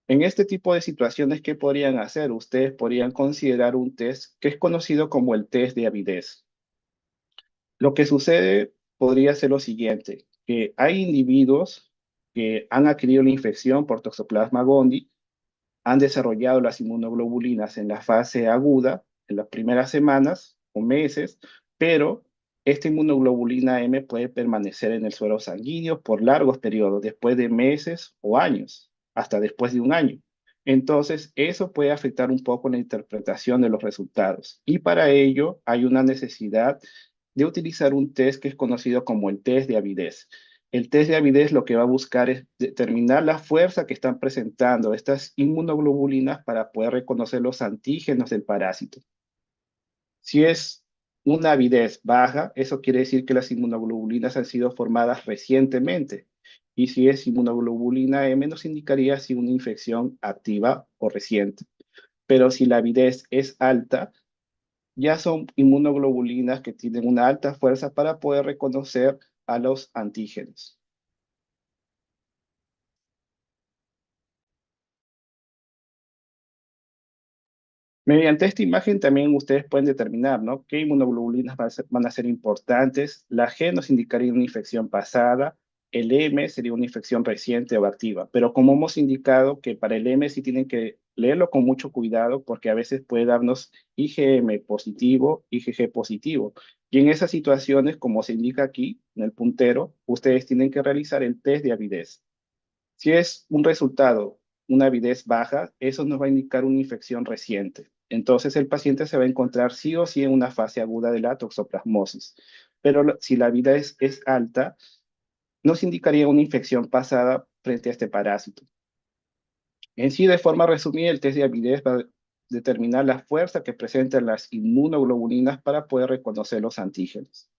En este tipo de situaciones, ¿qué podrían hacer? Ustedes podrían considerar un test que es conocido como el test de avidez. Lo que sucede podría ser lo siguiente, que hay individuos que han adquirido la infección por Toxoplasma gondii, han desarrollado las inmunoglobulinas en la fase aguda, en las primeras semanas o meses, pero esta inmunoglobulina M puede permanecer en el suero sanguíneo por largos periodos, después de meses o años, hasta después de un año. Entonces, eso puede afectar un poco la interpretación de los resultados. Y para ello hay una necesidad de utilizar un test que es conocido como el test de avidez. El test de avidez lo que va a buscar es determinar la fuerza que están presentando estas inmunoglobulinas para poder reconocer los antígenos del parásito. Si es una avidez baja, eso quiere decir que las inmunoglobulinas han sido formadas recientemente. Y si es inmunoglobulina M, nos indicaría si una infección activa o reciente. Pero si la avidez es alta, ya son inmunoglobulinas que tienen una alta fuerza para poder reconocer a los antígenos. Mediante esta imagen también ustedes pueden determinar, ¿no?, qué inmunoglobulinas van a ser importantes. La G nos indicaría una infección pasada, el M sería una infección reciente o activa, pero como hemos indicado que para el M sí tienen que leerlo con mucho cuidado porque a veces puede darnos IgM positivo, IgG positivo. Y en esas situaciones, como se indica aquí en el puntero, ustedes tienen que realizar el test de avidez. Si es un resultado, una avidez baja, eso nos va a indicar una infección reciente. Entonces el paciente se va a encontrar sí o sí en una fase aguda de la toxoplasmosis. Pero si la avidez es alta, nos indicaría una infección pasada frente a este parásito. En sí, de forma resumida, el test de avidez va a determinar la fuerza que presentan las inmunoglobulinas para poder reconocer los antígenos.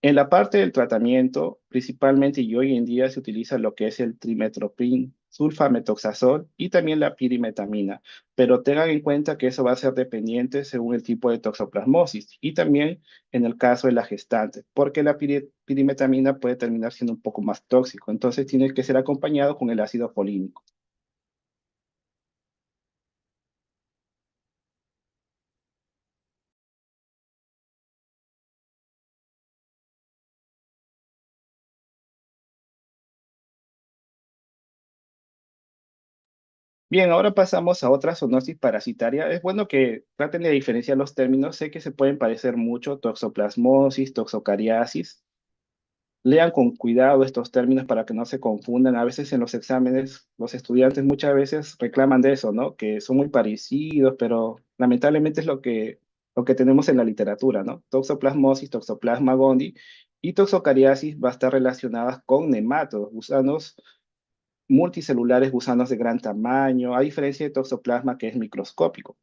En la parte del tratamiento, principalmente y hoy en día se utiliza lo que es el trimetoprim, sulfamethoxazol y también la pirimetamina, pero tengan en cuenta que eso va a ser dependiente según el tipo de toxoplasmosis y también en el caso de la gestante, porque la pirimetamina puede terminar siendo un poco más tóxico, entonces tiene que ser acompañado con el ácido folínico. Bien, ahora pasamos a otra zoonosis parasitaria. Es bueno que traten de diferenciar los términos. Sé que se pueden parecer mucho, toxoplasmosis, toxocariasis. Lean con cuidado estos términos para que no se confundan. A veces en los exámenes los estudiantes muchas veces reclaman de eso, ¿no? Que son muy parecidos, pero lamentablemente es lo que tenemos en la literatura, ¿no? Toxoplasmosis, Toxoplasma gondii y toxocariasis va a estar relacionadas con nematodos, gusanos multicelulares, gusanos de gran tamaño, a diferencia de toxoplasma que es microscópico.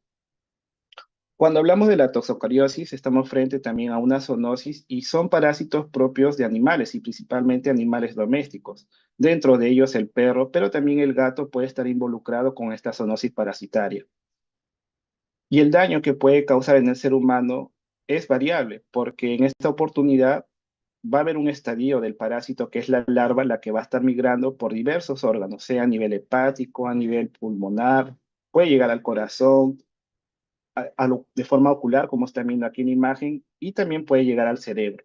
Cuando hablamos de la toxocariosis, estamos frente también a una zoonosis y son parásitos propios de animales y principalmente animales domésticos. Dentro de ellos el perro, pero también el gato puede estar involucrado con esta zoonosis parasitaria. Y el daño que puede causar en el ser humano es variable, porque en esta oportunidad va a haber un estadio del parásito que es la larva la que va a estar migrando por diversos órganos, sea a nivel hepático, a nivel pulmonar, puede llegar al corazón, de forma ocular, como está viendo aquí en la imagen, y también puede llegar al cerebro.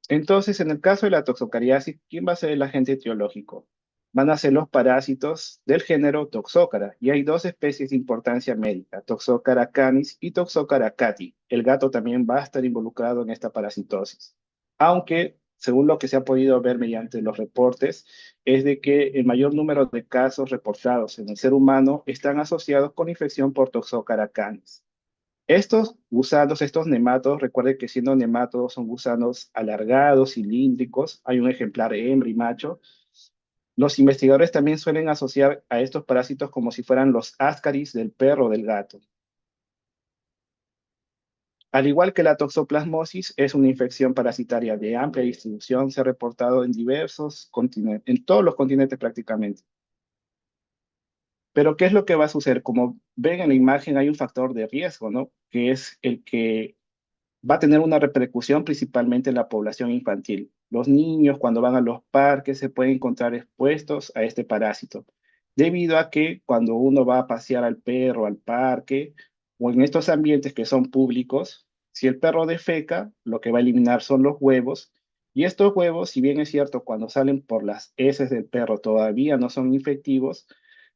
Entonces, en el caso de la toxocariasis, ¿quién va a ser el agente etiológico? Van a ser los parásitos del género Toxocara, y hay dos especies de importancia médica, Toxocara canis y Toxocara cati. El gato también va a estar involucrado en esta parasitosis. Aunque, según lo que se ha podido ver mediante los reportes, es de que el mayor número de casos reportados en el ser humano están asociados con infección por Toxocara canis. Estos gusanos, estos nematodos, recuerden que siendo nematodos son gusanos alargados, cilíndricos, hay un ejemplar hembra y macho. Los investigadores también suelen asociar a estos parásitos como si fueran los ascaris del perro o del gato. Al igual que la toxoplasmosis, es una infección parasitaria de amplia distribución, se ha reportado en diversos continentes, en todos los continentes prácticamente. Pero, ¿qué es lo que va a suceder? Como ven en la imagen, hay un factor de riesgo, ¿no? Que es el que va a tener una repercusión principalmente en la población infantil. Los niños cuando van a los parques se pueden encontrar expuestos a este parásito, debido a que cuando uno va a pasear al perro al parque o en estos ambientes que son públicos, si el perro defeca, lo que va a eliminar son los huevos, y estos huevos, si bien es cierto, cuando salen por las heces del perro todavía no son infectivos,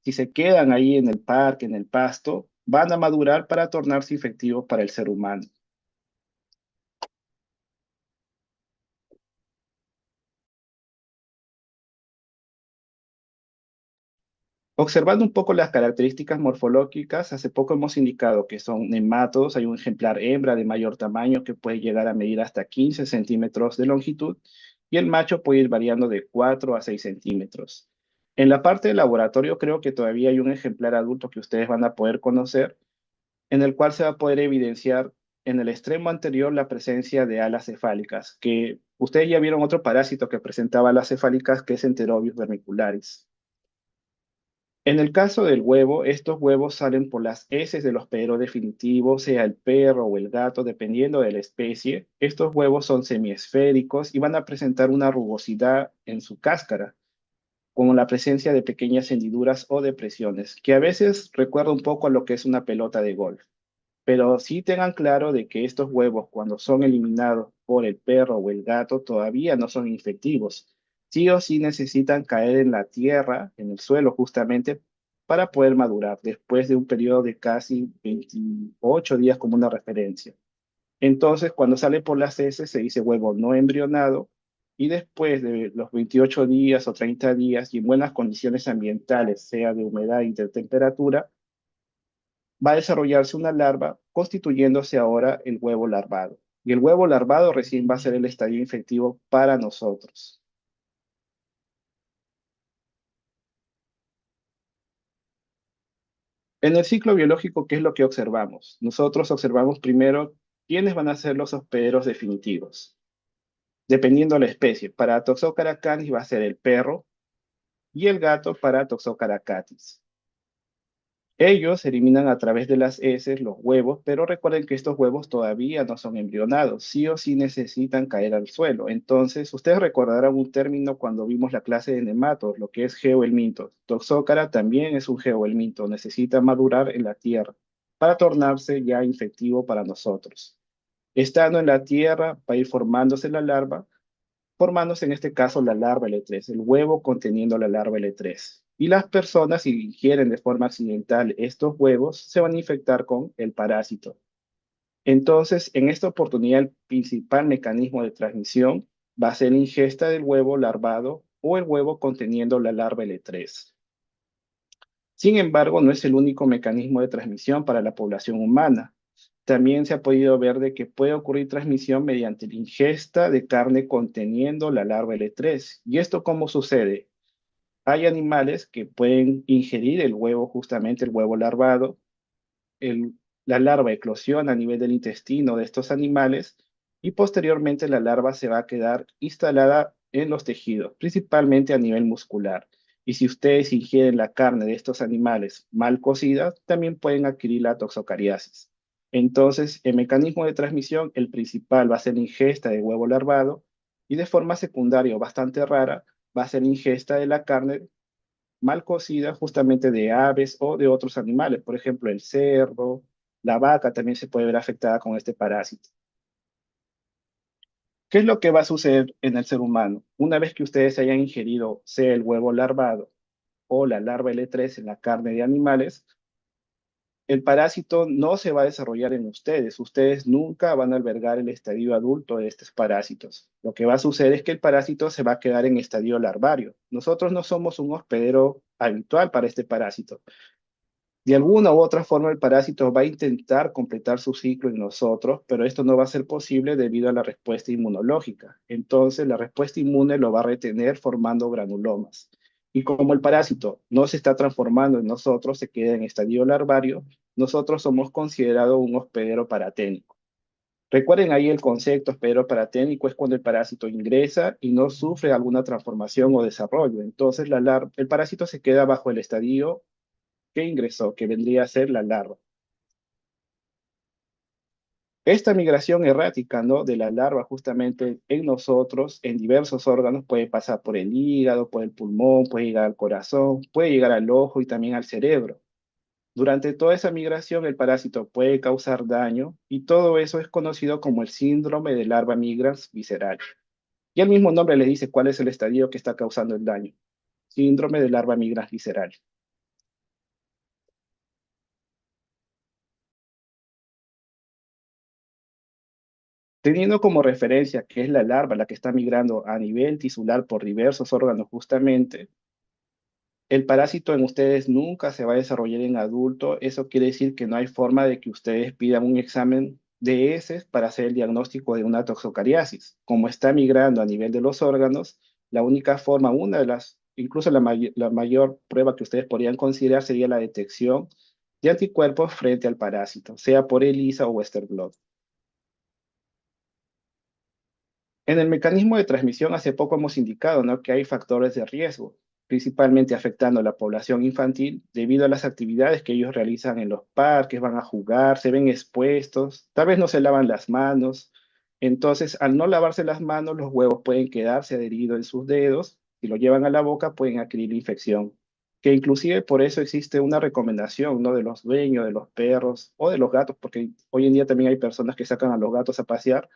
si se quedan ahí en el parque, en el pasto, van a madurar para tornarse infectivos para el ser humano. Observando un poco las características morfológicas, hace poco hemos indicado que son nematodos. Hay un ejemplar hembra de mayor tamaño que puede llegar a medir hasta 15 centímetros de longitud y el macho puede ir variando de 4 a 6 centímetros. En la parte del laboratorio creo que todavía hay un ejemplar adulto que ustedes van a poder conocer, en el cual se va a poder evidenciar en el extremo anterior la presencia de alas cefálicas, que ustedes ya vieron otro parásito que presentaba alas cefálicas, que es Enterobius vermicularis. En el caso del huevo, estos huevos salen por las heces de los perros definitivos, sea el perro o el gato, dependiendo de la especie. Estos huevos son semiesféricos y van a presentar una rugosidad en su cáscara, con la presencia de pequeñas hendiduras o depresiones, que a veces recuerda un poco a lo que es una pelota de golf. Pero sí tengan claro de que estos huevos, cuando son eliminados por el perro o el gato, todavía no son infectivos. Sí o sí necesitan caer en la tierra, en el suelo justamente, para poder madurar después de un periodo de casi 28 días como una referencia. Entonces, cuando sale por las heces, se dice huevo no embrionado y después de los 28 días o 30 días y en buenas condiciones ambientales, sea de humedad y de temperatura, va a desarrollarse una larva constituyéndose ahora el huevo larvado. Y el huevo larvado recién va a ser el estadio infectivo para nosotros. En el ciclo biológico, ¿qué es lo que observamos? Nosotros observamos primero quiénes van a ser los hospederos definitivos, dependiendo de la especie. Para Toxocara canis va a ser el perro y el gato para Toxocara catis. Ellos eliminan a través de las heces los huevos, pero recuerden que estos huevos todavía no son embrionados, sí o sí necesitan caer al suelo. Entonces, ustedes recordarán un término cuando vimos la clase de nematos, lo que es geohelminto. Toxócara también es un geohelminto, necesita madurar en la tierra para tornarse ya infectivo para nosotros. Estando en la tierra, va a ir formándose la larva formándose en este caso la larva L3, el huevo conteniendo la larva L3. Y las personas, si ingieren de forma accidental estos huevos, se van a infectar con el parásito. Entonces, en esta oportunidad, el principal mecanismo de transmisión va a ser la ingesta del huevo larvado o el huevo conteniendo la larva L3. Sin embargo, no es el único mecanismo de transmisión para la población humana. También se ha podido ver de que puede ocurrir transmisión mediante la ingesta de carne conteniendo la larva L3. ¿Y esto cómo sucede? Hay animales que pueden ingerir el huevo, justamente el huevo larvado, el- la larva eclosiona a nivel del intestino de estos animales y posteriormente la larva se va a quedar instalada en los tejidos, principalmente a nivel muscular. Y si ustedes ingieren la carne de estos animales mal cocida, también pueden adquirir la toxocariasis. Entonces, el mecanismo de transmisión, el principal va a ser la ingesta de huevo larvado y de forma secundaria o bastante rara va a ser la ingesta de la carne mal cocida justamente de aves o de otros animales. Por ejemplo, el cerdo, la vaca también se puede ver afectada con este parásito. ¿Qué es lo que va a suceder en el ser humano? Una vez que ustedes hayan ingerido, sea el huevo larvado o la larva L3 en la carne de animales, el parásito no se va a desarrollar en ustedes. Ustedes nunca van a albergar el estadio adulto de estos parásitos. Lo que va a suceder es que el parásito se va a quedar en estadio larvario. Nosotros no somos un hospedero habitual para este parásito. De alguna u otra forma, el parásito va a intentar completar su ciclo en nosotros, pero esto no va a ser posible debido a la respuesta inmunológica. Entonces, la respuesta inmune lo va a retener formando granulomas. Y como el parásito no se está transformando en nosotros, se queda en estadio larvario, nosotros somos considerados un hospedero paraténico. Recuerden ahí el concepto hospedero paraténico es cuando el parásito ingresa y no sufre alguna transformación o desarrollo. Entonces, el parásito se queda bajo el estadio que ingresó, que vendría a ser la larva. Esta migración errática, ¿no? De la larva justamente en nosotros, en diversos órganos, puede pasar por el hígado, por el pulmón, puede llegar al corazón, puede llegar al ojo y también al cerebro. Durante toda esa migración, el parásito puede causar daño y todo eso es conocido como el síndrome de larva migrans visceral. Y el mismo nombre le dice cuál es el estadio que está causando el daño. Síndrome de larva migrans visceral. Teniendo como referencia que es la larva la que está migrando a nivel tisular por diversos órganos justamente, el parásito en ustedes nunca se va a desarrollar en adulto. Eso quiere decir que no hay forma de que ustedes pidan un examen de heces para hacer el diagnóstico de una toxocariasis. Como está migrando a nivel de los órganos, la única forma, una de las, incluso la mayor prueba que ustedes podrían considerar sería la detección de anticuerpos frente al parásito, sea por ELISA o Western blot. En el mecanismo de transmisión, hace poco hemos indicado, ¿no? Que hay factores de riesgo, principalmente afectando a la población infantil debido a las actividades que ellos realizan en los parques, van a jugar, se ven expuestos, tal vez no se lavan las manos. Entonces, al no lavarse las manos, los huevos pueden quedarse adheridos en sus dedos. Si lo llevan a la boca, pueden adquirir infección. Que inclusive por eso existe una recomendación, ¿no? De los dueños, de los perros o de los gatos, porque hoy en día también hay personas que sacan a los gatos a pasear.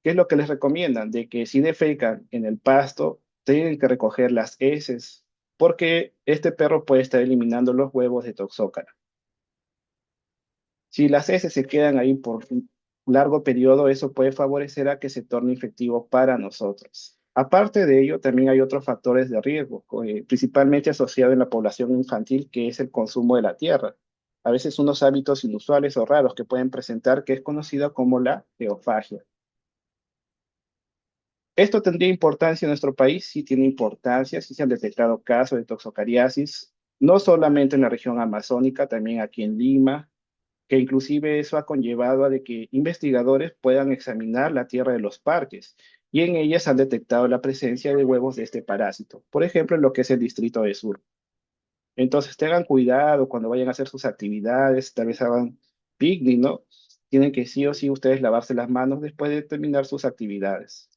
¿Qué es lo que les recomiendan? De que si defecan en el pasto, tienen que recoger las heces, porque este perro puede estar eliminando los huevos de toxócara. Si las heces se quedan ahí por un largo periodo, eso puede favorecer a que se torne infectivo para nosotros. Aparte de ello, también hay otros factores de riesgo, principalmente asociados en la población infantil, que es el consumo de la tierra. A veces unos hábitos inusuales o raros que pueden presentar, que es conocida como la teofagia. ¿Esto tendría importancia en nuestro país? Sí tiene importancia, sí se han detectado casos de toxocariasis, no solamente en la región amazónica, también aquí en Lima, que inclusive eso ha conllevado a de que investigadores puedan examinar la tierra de los parques y en ellas han detectado la presencia de huevos de este parásito, por ejemplo, en lo que es el distrito de Sur. Entonces tengan cuidado cuando vayan a hacer sus actividades, tal vez hagan picnic, ¿no? Tienen que sí o sí ustedes lavarse las manos después de terminar sus actividades.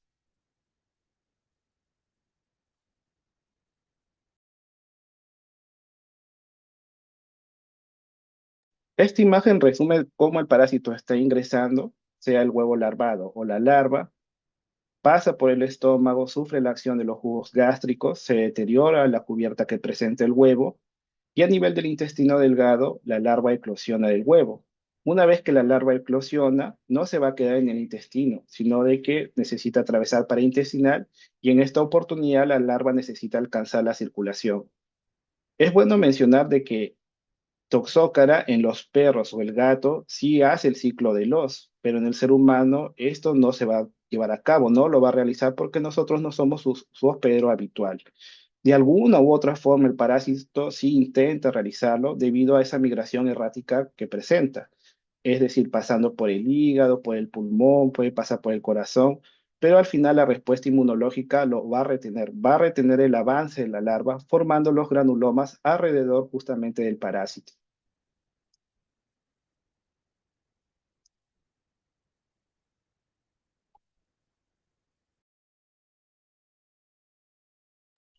Esta imagen resume cómo el parásito está ingresando, sea el huevo larvado o la larva, pasa por el estómago, sufre la acción de los jugos gástricos, se deteriora la cubierta que presenta el huevo y a nivel del intestino delgado, la larva eclosiona del huevo. Una vez que la larva eclosiona, no se va a quedar en el intestino, sino de que necesita atravesar pared intestinal y en esta oportunidad la larva necesita alcanzar la circulación. Es bueno mencionar de que Toxócara en los perros o el gato sí hace el ciclo de los, pero en el ser humano esto no se va a llevar a cabo, no lo va a realizar porque nosotros no somos su hospedero habitual. De alguna u otra forma, el parásito sí intenta realizarlo debido a esa migración errática que presenta. Es decir, pasando por el hígado, por el pulmón, puede pasar por el corazón, pero al final la respuesta inmunológica lo va a retener el avance de la larva, formando los granulomas alrededor justamente del parásito.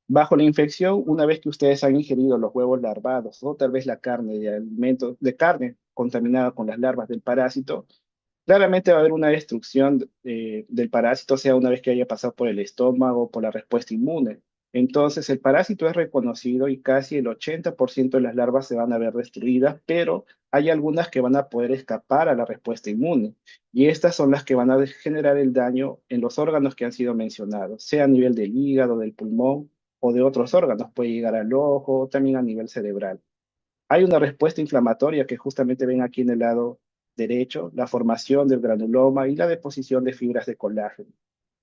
Bajo la infección, una vez que ustedes han ingerido los huevos larvados o tal vez la carne de alimentos de carne contaminada con las larvas del parásito, claramente va a haber una destrucción del parásito, sea una vez que haya pasado por el estómago, por la respuesta inmune. Entonces, el parásito es reconocido y casi el 80% de las larvas se van a ver destruidas, pero hay algunas que van a poder escapar a la respuesta inmune. Y estas son las que van a generar el daño en los órganos que han sido mencionados, sea a nivel del hígado, del pulmón o de otros órganos. Puede llegar al ojo, también a nivel cerebral. Hay una respuesta inflamatoria que justamente ven aquí en el lado derecho, la formación del granuloma y la deposición de fibras de colágeno,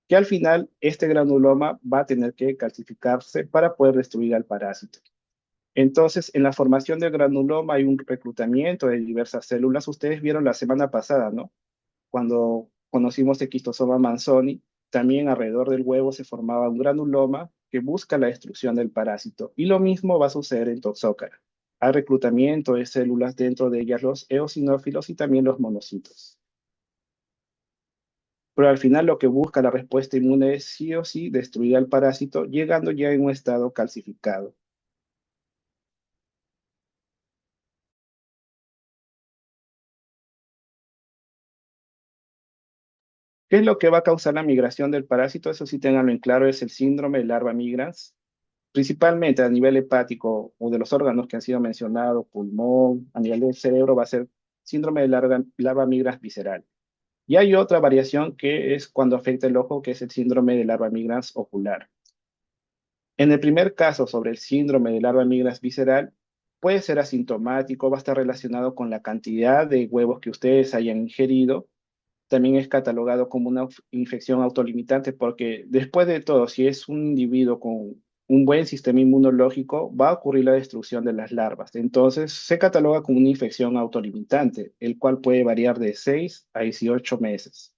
que al final este granuloma va a tener que calcificarse para poder destruir al parásito. Entonces, en la formación del granuloma hay un reclutamiento de diversas células. Ustedes vieron la semana pasada, ¿no? Cuando conocimos Schistosoma manzoni, también alrededor del huevo se formaba un granuloma que busca la destrucción del parásito. Y lo mismo va a suceder en Toxócara. Hay reclutamiento de células, dentro de ellas los eosinófilos y también los monocitos. Pero al final lo que busca la respuesta inmune es sí o sí destruir al parásito, llegando ya en un estado calcificado. ¿Qué es lo que va a causar la migración del parásito? Eso sí, ténganlo en claro, es el síndrome de larva migrans, principalmente a nivel hepático o de los órganos que han sido mencionados, pulmón, a nivel del cerebro va a ser síndrome de larva migrans visceral. Y hay otra variación que es cuando afecta el ojo, que es el síndrome de larva migrans ocular. En el primer caso, sobre el síndrome de larva migrans visceral, puede ser asintomático, va a estar relacionado con la cantidad de huevos que ustedes hayan ingerido. También es catalogado como una infección autolimitante porque después de todo, si es un individuo con un buen sistema inmunológico, va a ocurrir la destrucción de las larvas. Entonces, se cataloga como una infección autolimitante, el cual puede variar de 6 a 18 meses.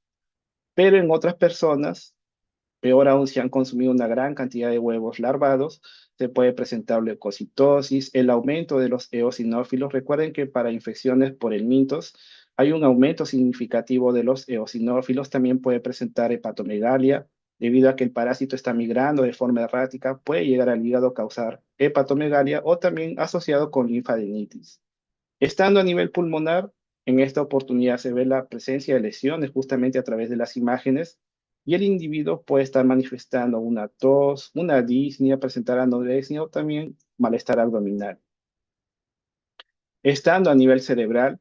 Pero en otras personas, peor aún si han consumido una gran cantidad de huevos larvados, se puede presentar leucocitosis, el aumento de los eosinófilos. Recuerden que para infecciones por el mintos hay un aumento significativo de los eosinófilos. También puede presentar hepatomegalia, debido a que el parásito está migrando de forma errática, puede llegar al hígado, causar hepatomegalia o también asociado con linfadenitis. Estando a nivel pulmonar, en esta oportunidad se ve la presencia de lesiones justamente a través de las imágenes y el individuo puede estar manifestando una tos, una disnea, presentar anorexia o también malestar abdominal. Estando a nivel cerebral,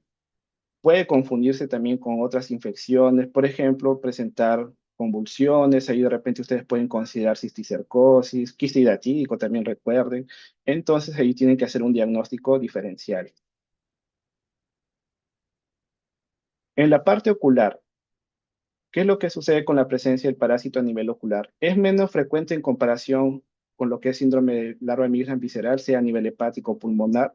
puede confundirse también con otras infecciones, por ejemplo, presentar convulsiones, ahí de repente ustedes pueden considerar cisticercosis, quiste hidatídico también recuerden, entonces ahí tienen que hacer un diagnóstico diferencial. En la parte ocular, ¿qué es lo que sucede con la presencia del parásito a nivel ocular? Es menos frecuente en comparación con lo que es síndrome de larva migrans visceral, sea a nivel hepático o pulmonar,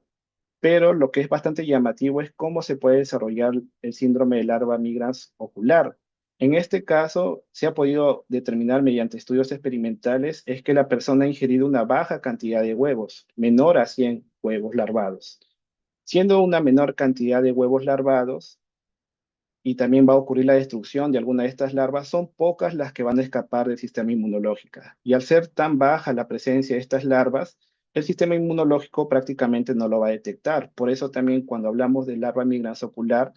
pero lo que es bastante llamativo es cómo se puede desarrollar el síndrome de larva migrans ocular. En este caso, se ha podido determinar mediante estudios experimentales es que la persona ha ingerido una baja cantidad de huevos, menor a 100 huevos larvados. Siendo una menor cantidad de huevos larvados, y también va a ocurrir la destrucción de alguna de estas larvas, son pocas las que van a escapar del sistema inmunológico. Y al ser tan baja la presencia de estas larvas, el sistema inmunológico prácticamente no lo va a detectar. Por eso también cuando hablamos de larva migrans ocular,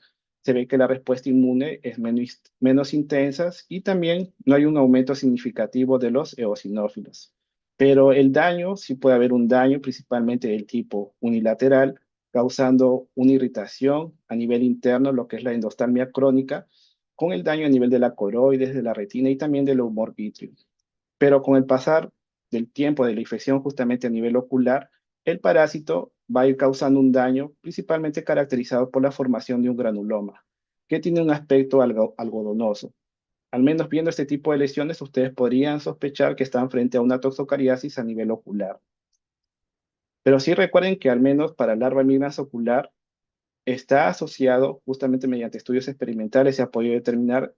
se ve que la respuesta inmune es menos intensa y también no hay un aumento significativo de los eosinófilos. Pero el daño, sí puede haber un daño principalmente del tipo unilateral, causando una irritación a nivel interno, lo que es la endostalmia crónica, con el daño a nivel de la coroides, de la retina y también del humor vítreo. Pero con el pasar del tiempo de la infección justamente a nivel ocular, el parásito va a ir causando un daño principalmente caracterizado por la formación de un granuloma, que tiene un aspecto algodonoso. Al menos viendo este tipo de lesiones, ustedes podrían sospechar que están frente a una toxocariasis a nivel ocular. Pero sí recuerden que al menos para larva migrans ocular está asociado justamente mediante estudios experimentales se ha podido determinar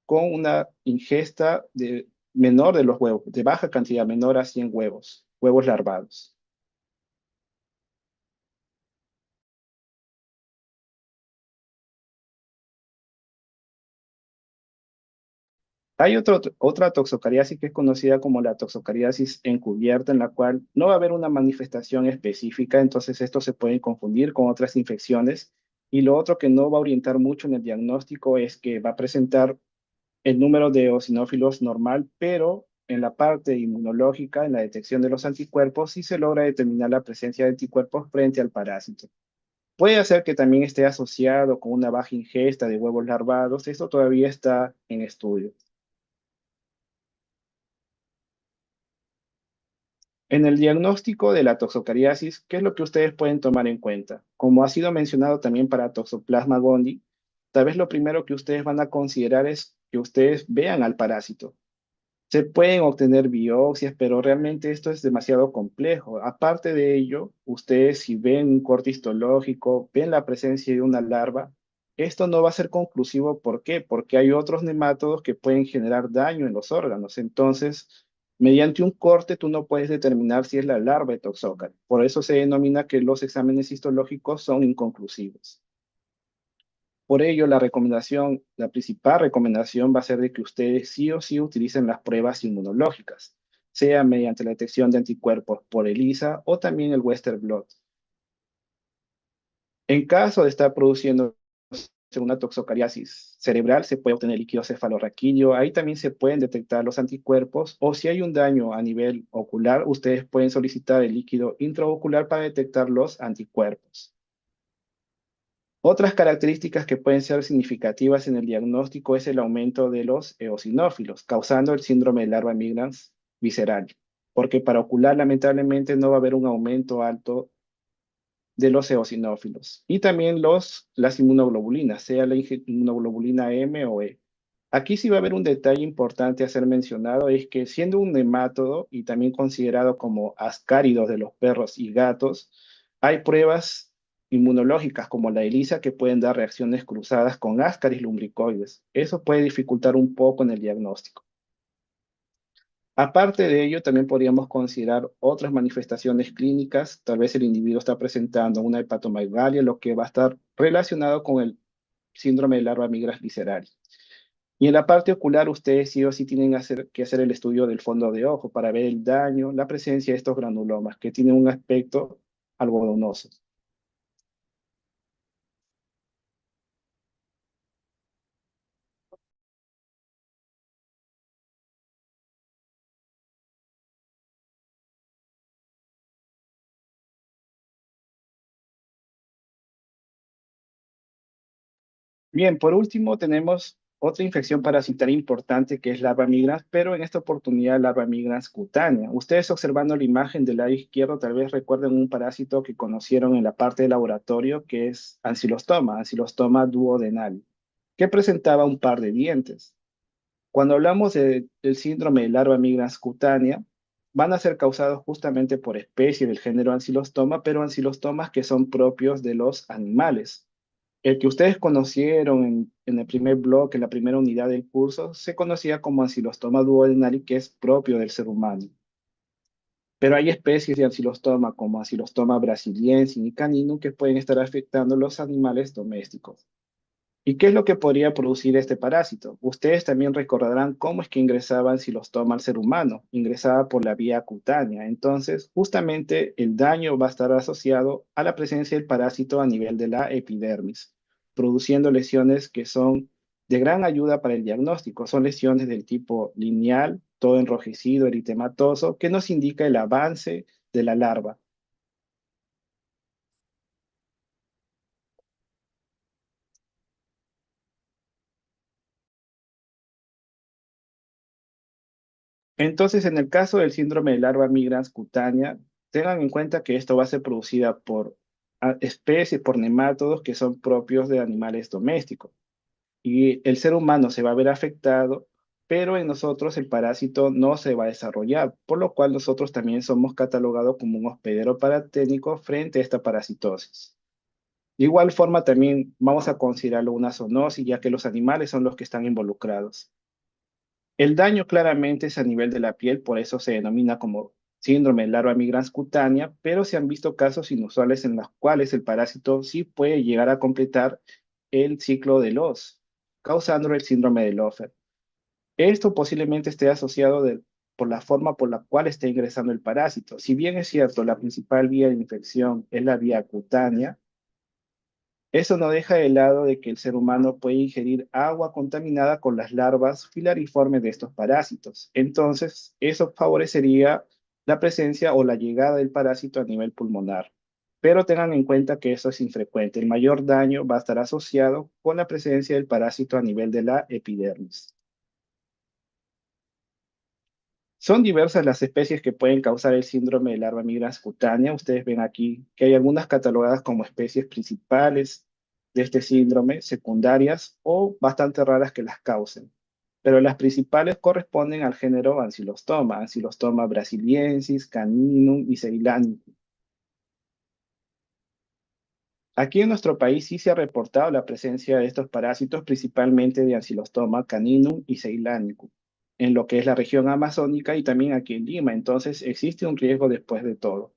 con una ingesta menor de los huevos, de baja cantidad, menor a 100 huevos, huevos larvados. Hay otra toxocariasis que es conocida como la toxocariasis encubierta, en la cual no va a haber una manifestación específica, entonces esto se puede confundir con otras infecciones. Y lo otro que no va a orientar mucho en el diagnóstico es que va a presentar el número de eosinófilos normal, pero en la parte inmunológica, en la detección de los anticuerpos, sí se logra determinar la presencia de anticuerpos frente al parásito. Puede hacer que también esté asociado con una baja ingesta de huevos larvados, esto todavía está en estudio. En el diagnóstico de la toxocariasis, ¿qué es lo que ustedes pueden tomar en cuenta? Como ha sido mencionado también para Toxoplasma gondii, tal vez lo primero que ustedes van a considerar es que ustedes vean al parásito. Se pueden obtener biopsias, pero realmente esto es demasiado complejo. Aparte de ello, ustedes si ven un corte histológico, ven la presencia de una larva, esto no va a ser conclusivo. ¿Por qué? Porque hay otros nemátodos que pueden generar daño en los órganos. Entonces, mediante un corte, tú no puedes determinar si es la larva de Toxocara. Por eso se denomina que los exámenes histológicos son inconclusivos. Por ello, la principal recomendación va a ser de que ustedes sí o sí utilicen las pruebas inmunológicas, sea mediante la detección de anticuerpos por ELISA o también el Western blot. En caso de estar produciendo una toxocariasis cerebral, se puede obtener líquido cefalorraquídeo. Ahí también se pueden detectar los anticuerpos. O si hay un daño a nivel ocular, ustedes pueden solicitar el líquido intraocular para detectar los anticuerpos. Otras características que pueden ser significativas en el diagnóstico es el aumento de los eosinófilos, causando el síndrome de larva migrans visceral, porque para ocular lamentablemente no va a haber un aumento alto de los eosinófilos. Y también las inmunoglobulinas, sea la inmunoglobulina M o E. Aquí sí va a haber un detalle importante a ser mencionado, es que siendo un nemátodo y también considerado como ascáridos de los perros y gatos, hay pruebas inmunológicas como la ELISA que pueden dar reacciones cruzadas con ascaris lumbricoides. Eso puede dificultar un poco en el diagnóstico. Aparte de ello, también podríamos considerar otras manifestaciones clínicas. Tal vez el individuo está presentando una hepatomegalia, lo que va a estar relacionado con el síndrome de larva migras visceral. Y en la parte ocular, ustedes sí o sí tienen que hacer el estudio del fondo de ojo para ver el daño, la presencia de estos granulomas, que tienen un aspecto algodonoso. Bien, por último tenemos otra infección parasitaria importante que es larva migrans, pero en esta oportunidad larva migrans cutánea. Ustedes observando la imagen del lado izquierdo tal vez recuerden un parásito que conocieron en la parte de laboratorio que es Ancylostoma duodenal, que presentaba un par de dientes. Cuando hablamos del síndrome de larva migrans cutánea, van a ser causados justamente por especie del género Ancylostoma, pero Ancylostomas que son propios de los animales. El que ustedes conocieron en el primer bloque, en la primera unidad del curso, se conocía como Ancylostoma duodenale, que es propio del ser humano. Pero hay especies de Ancylostoma como Ancylostoma brasiliensis y caninum que pueden estar afectando los animales domésticos. ¿Y qué es lo que podría producir este parásito? Ustedes también recordarán cómo es que ingresaba Ancylostoma al ser humano. Ingresaba por la vía cutánea. Entonces, justamente el daño va a estar asociado a la presencia del parásito a nivel de la epidermis. produciendo lesiones que son de gran ayuda para el diagnóstico. Son lesiones del tipo lineal, todo enrojecido, eritematoso, que nos indica el avance de la larva. Entonces, en el caso del síndrome de larva migrans cutánea, tengan en cuenta que esto va a ser producida por especies, por nemátodos que son propios de animales domésticos. Y el ser humano se va a ver afectado, pero en nosotros el parásito no se va a desarrollar, por lo cual nosotros también somos catalogados como un hospedero paraténico frente a esta parasitosis. De igual forma, también vamos a considerarlo una zoonosis, ya que los animales son los que están involucrados. El daño claramente es a nivel de la piel, por eso se denomina como síndrome de larva migrans cutánea, pero se han visto casos inusuales en los cuales el parásito sí puede llegar a completar el ciclo de los, causando el síndrome de Lofer. Esto posiblemente esté asociado por la forma por la cual está ingresando el parásito. Si bien es cierto, la principal vía de infección es la vía cutánea, eso no deja de lado de que el ser humano puede ingerir agua contaminada con las larvas filariformes de estos parásitos. Entonces, eso favorecería la presencia o la llegada del parásito a nivel pulmonar. Pero tengan en cuenta que eso es infrecuente. El mayor daño va a estar asociado con la presencia del parásito a nivel de la epidermis. Son diversas las especies que pueden causar el síndrome de larva migrans cutánea. Ustedes ven aquí que hay algunas catalogadas como especies principales de este síndrome, secundarias o bastante raras que las causen. Pero las principales corresponden al género Ancylostoma brasiliensis, caninum y ceylanicum. Aquí en nuestro país sí se ha reportado la presencia de estos parásitos, principalmente de Ancylostoma caninum y ceylanicum, en lo que es la región amazónica y también aquí en Lima. Entonces existe un riesgo después de todo.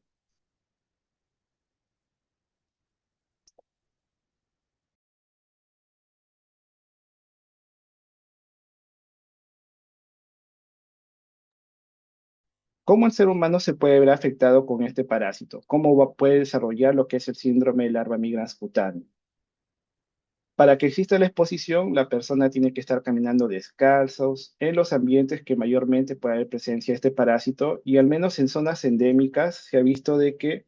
¿Cómo el ser humano se puede ver afectado con este parásito? ¿Cómo puede desarrollar lo que es el síndrome de larva migrans cutánea? Para que exista la exposición, la persona tiene que estar caminando descalzos en los ambientes que mayormente puede haber presencia de este parásito y al menos en zonas endémicas se ha visto de que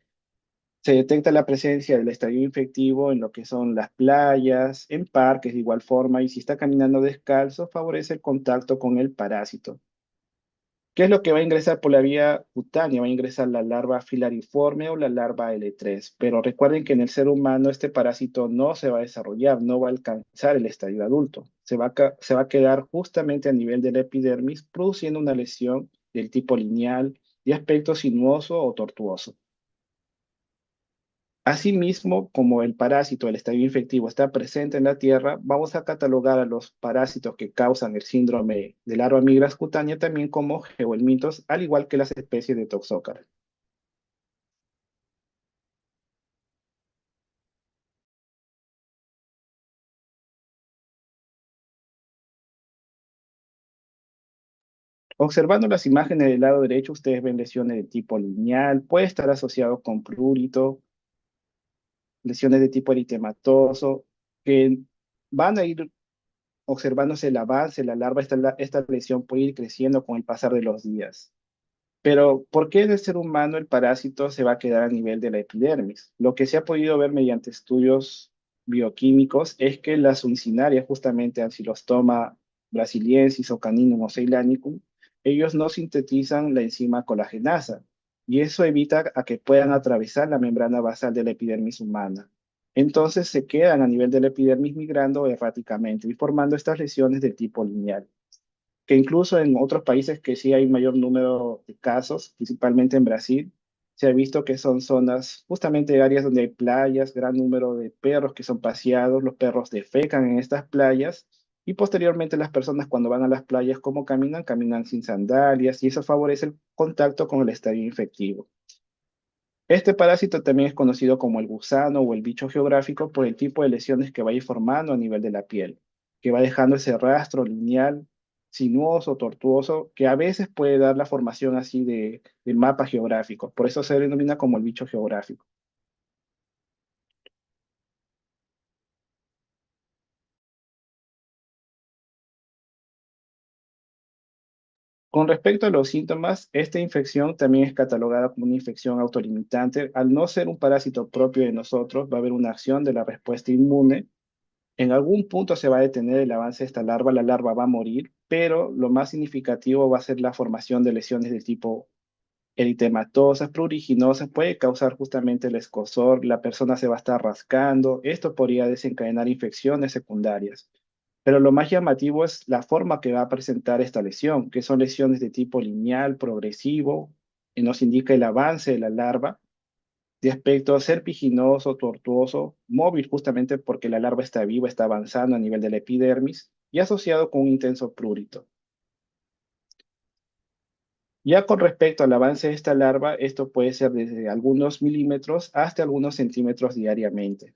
se detecta la presencia del estadio infectivo en lo que son las playas, en parques de igual forma, y si está caminando descalzo, favorece el contacto con el parásito. ¿Qué es lo que va a ingresar por la vía cutánea? Va a ingresar la larva filariforme o la larva L3. Pero recuerden que en el ser humano este parásito no se va a desarrollar, no va a alcanzar el estadio adulto. Se va a quedar justamente a nivel de la epidermis, produciendo una lesión del tipo lineal de aspecto sinuoso o tortuoso. Asimismo, como el parásito, el estadio infectivo está presente en la Tierra, vamos a catalogar a los parásitos que causan el síndrome de larva migras cutánea también como geohelmintos, al igual que las especies de Toxocara. Observando las imágenes del lado derecho, ustedes ven lesiones de tipo lineal, puede estar asociado con prurito, lesiones de tipo eritematoso, que van a ir observándose el avance, la larva, esta lesión puede ir creciendo con el pasar de los días. Pero, ¿por qué en el ser humano el parásito se va a quedar a nivel de la epidermis? Lo que se ha podido ver mediante estudios bioquímicos es que las uncinarias, justamente Ancylostoma brasiliensis o Caninum o ceylanicum, ellos no sintetizan la enzima colagenasa y eso evita a que puedan atravesar la membrana basal de la epidermis humana. Entonces se quedan a nivel de la epidermis migrando erráticamente y formando estas lesiones de tipo lineal que incluso en otros países que sí hay mayor número de casos, principalmente en Brasil, se ha visto que son zonas, justamente áreas donde hay playas, gran número de perros que son paseados, los perros defecan en estas playas y posteriormente las personas cuando van a las playas, ¿cómo caminan? Caminan sin sandalias y eso favorece el contacto con el estadio infectivo. Este parásito también es conocido como el gusano o el bicho geográfico por el tipo de lesiones que va a ir formando a nivel de la piel, que va dejando ese rastro lineal, sinuoso, tortuoso, que a veces puede dar la formación así de mapa geográfico. Por eso se denomina como el bicho geográfico. Con respecto a los síntomas, esta infección también es catalogada como una infección autolimitante. Al no ser un parásito propio de nosotros, va a haber una acción de la respuesta inmune. En algún punto se va a detener el avance de esta larva, la larva va a morir, pero lo más significativo va a ser la formación de lesiones del tipo eritematosas, pruriginosas, puede causar justamente el escozor, la persona se va a estar rascando, esto podría desencadenar infecciones secundarias. Pero lo más llamativo es la forma que va a presentar esta lesión, que son lesiones de tipo lineal, progresivo, que nos indica el avance de la larva, de aspecto serpiginoso, tortuoso, móvil justamente porque la larva está viva, está avanzando a nivel de la epidermis y asociado con un intenso prurito. Ya con respecto al avance de esta larva, esto puede ser desde algunos milímetros hasta algunos centímetros diariamente.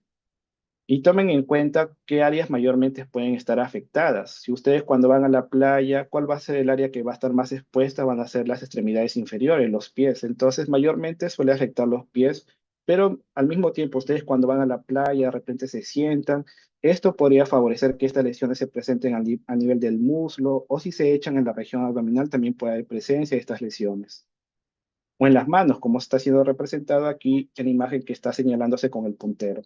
Y tomen en cuenta qué áreas mayormente pueden estar afectadas. Si ustedes cuando van a la playa, ¿cuál va a ser el área que va a estar más expuesta? Van a ser las extremidades inferiores, los pies. Entonces, mayormente suele afectar los pies, pero al mismo tiempo ustedes cuando van a la playa, de repente se sientan. Esto podría favorecer que estas lesiones se presenten a nivel del muslo o si se echan en la región abdominal, también puede haber presencia de estas lesiones. O en las manos, como está siendo representado aquí en la imagen que está señalándose con el puntero.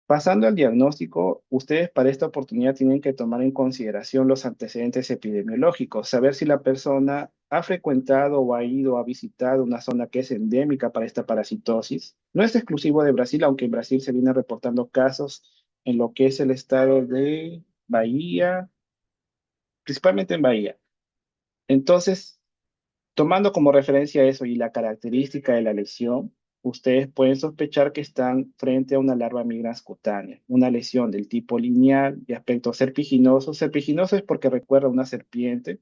Pasando al diagnóstico, ustedes para esta oportunidad tienen que tomar en consideración los antecedentes epidemiológicos, saber si la persona ha frecuentado o ha ido o ha visitado una zona que es endémica para esta parasitosis. No es exclusivo de Brasil, aunque en Brasil se vienen reportando casos en lo que es el estado de Bahía, principalmente en Bahía. Entonces, tomando como referencia eso y la característica de la lesión, ustedes pueden sospechar que están frente a una larva migrans cutánea, una lesión del tipo lineal de aspecto serpiginoso. Serpiginoso es porque recuerda a una serpiente,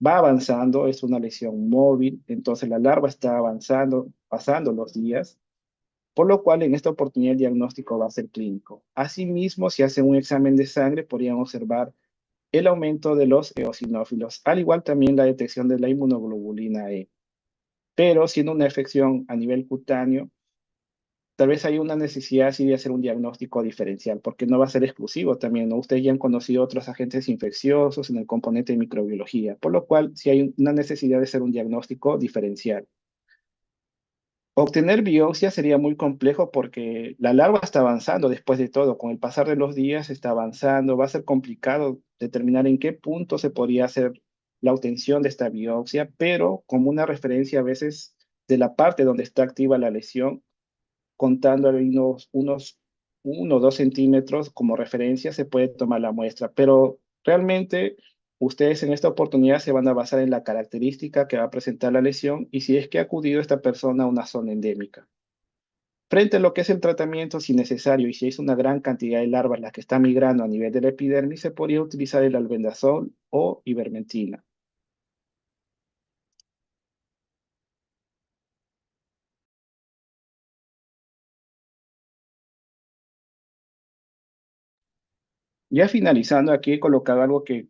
va avanzando, es una lesión móvil, entonces la larva está avanzando, pasando los días, por lo cual en esta oportunidad el diagnóstico va a ser clínico. Asimismo, si hacen un examen de sangre, podrían observar el aumento de los eosinófilos, al igual también la detección de la inmunoglobulina E. Pero siendo una infección a nivel cutáneo, tal vez hay una necesidad sí de hacer un diagnóstico diferencial, porque no va a ser exclusivo también, ¿no? Ustedes ya han conocido otros agentes infecciosos en el componente de microbiología, por lo cual sí hay una necesidad de hacer un diagnóstico diferencial. Obtener biopsia sería muy complejo porque la larva está avanzando después de todo, con el pasar de los días está avanzando, va a ser complicado determinar en qué punto se podría hacer la obtención de esta biopsia, pero como una referencia a veces de la parte donde está activa la lesión, contando ahí unos 1 o 2 centímetros como referencia, se puede tomar la muestra, pero realmente ustedes en esta oportunidad se van a basar en la característica que va a presentar la lesión y si es que ha acudido esta persona a una zona endémica. Frente a lo que es el tratamiento, si necesario, y si es una gran cantidad de larvas las que están migrando a nivel de la epidermis, se podría utilizar el albendazol o ivermectina. Ya finalizando, aquí he colocado algo que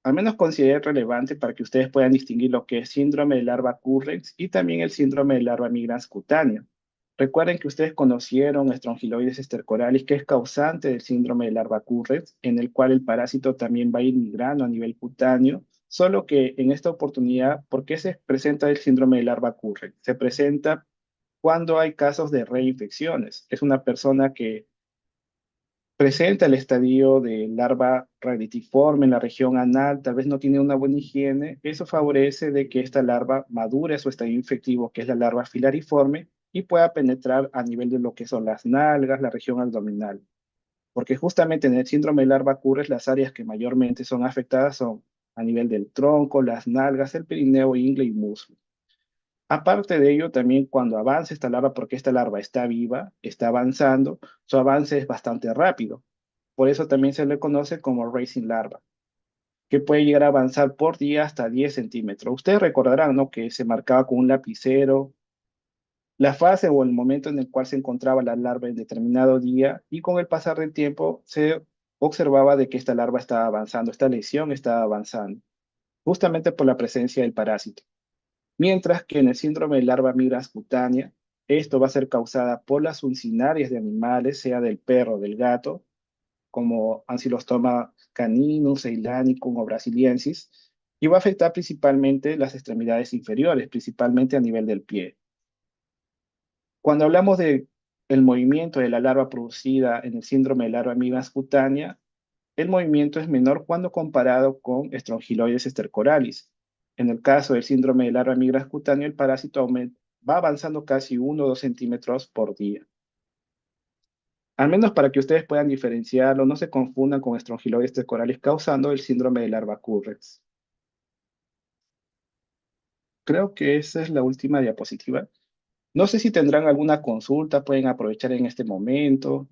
al menos considero relevante para que ustedes puedan distinguir lo que es síndrome de larva Currens y también el síndrome de larva migrans cutáneo. Recuerden que ustedes conocieron Strongyloides stercoralis, que es causante del síndrome de larva Currens, en el cual el parásito también va a ir migrando a nivel cutáneo, solo que en esta oportunidad, ¿por qué se presenta el síndrome de larva Currens? Se presenta cuando hay casos de reinfecciones. Es una persona que presenta el estadio de larva radiatiforme en la región anal, tal vez no tiene una buena higiene, eso favorece de que esta larva madure su estadio infectivo, que es la larva filariforme, y pueda penetrar a nivel de lo que son las nalgas, la región abdominal. Porque justamente en el síndrome de larva Curres, las áreas que mayormente son afectadas son a nivel del tronco, las nalgas, el perineo, ingle y muslo. Aparte de ello, también cuando avanza esta larva, porque esta larva está viva, está avanzando, su avance es bastante rápido. Por eso también se le conoce como racing larva, que puede llegar a avanzar por día hasta 10 centímetros. Ustedes recordarán, ¿no? Que se marcaba con un lapicero la fase o el momento en el cual se encontraba la larva en determinado día y con el pasar del tiempo se observaba de que esta larva estaba avanzando, esta lesión estaba avanzando, justamente por la presencia del parásito. Mientras que en el síndrome de larva migrans cutánea, Esto va a ser causada por las uncinarias de animales, sea del perro o del gato, como Ancylostoma caninus, eilanicum o brasiliensis, y va a afectar principalmente las extremidades inferiores, principalmente a nivel del pie. Cuando hablamos de el movimiento de la larva producida en el síndrome de larva migrans cutánea, el movimiento es menor cuando comparado con Strongyloides stercoralis. En el caso del síndrome de larva migrans cutánea, el parásito va avanzando casi 1 o 2 centímetros por día. Al menos para que ustedes puedan diferenciarlo, no se confundan con Strongyloides stercoralis causando el síndrome de larva Currens. Creo que esa es la última diapositiva. No sé si tendrán alguna consulta, pueden aprovechar en este momento.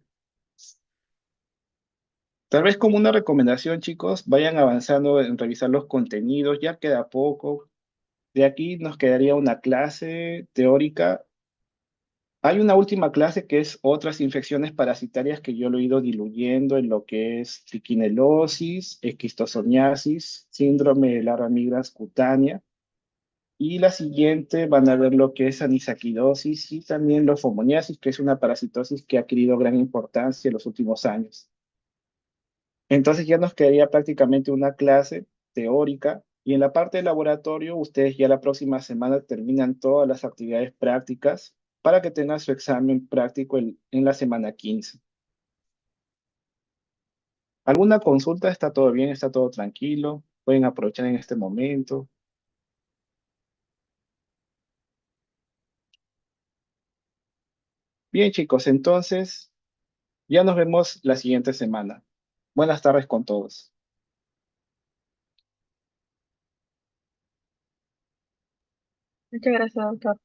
Tal vez como una recomendación, chicos, vayan avanzando en revisar los contenidos, ya queda poco. De aquí nos quedaría una clase teórica. Hay una última clase que es otras infecciones parasitarias que yo lo he ido diluyendo en lo que es triquinelosis, esquistosomiasis, síndrome de Larra migrans cutánea. Y la siguiente van a ver lo que es anisaquidosis y también lofomoniasis, que es una parasitosis que ha adquirido gran importancia en los últimos años. Entonces ya nos quedaría prácticamente una clase teórica y en la parte de laboratorio ustedes ya la próxima semana terminan todas las actividades prácticas para que tengan su examen práctico en la semana 15. ¿Alguna consulta? ¿Está todo bien? ¿Está todo tranquilo? Pueden aprovechar en este momento. Bien, chicos, entonces ya nos vemos la siguiente semana. Buenas tardes con todos. Muchas gracias, doctor.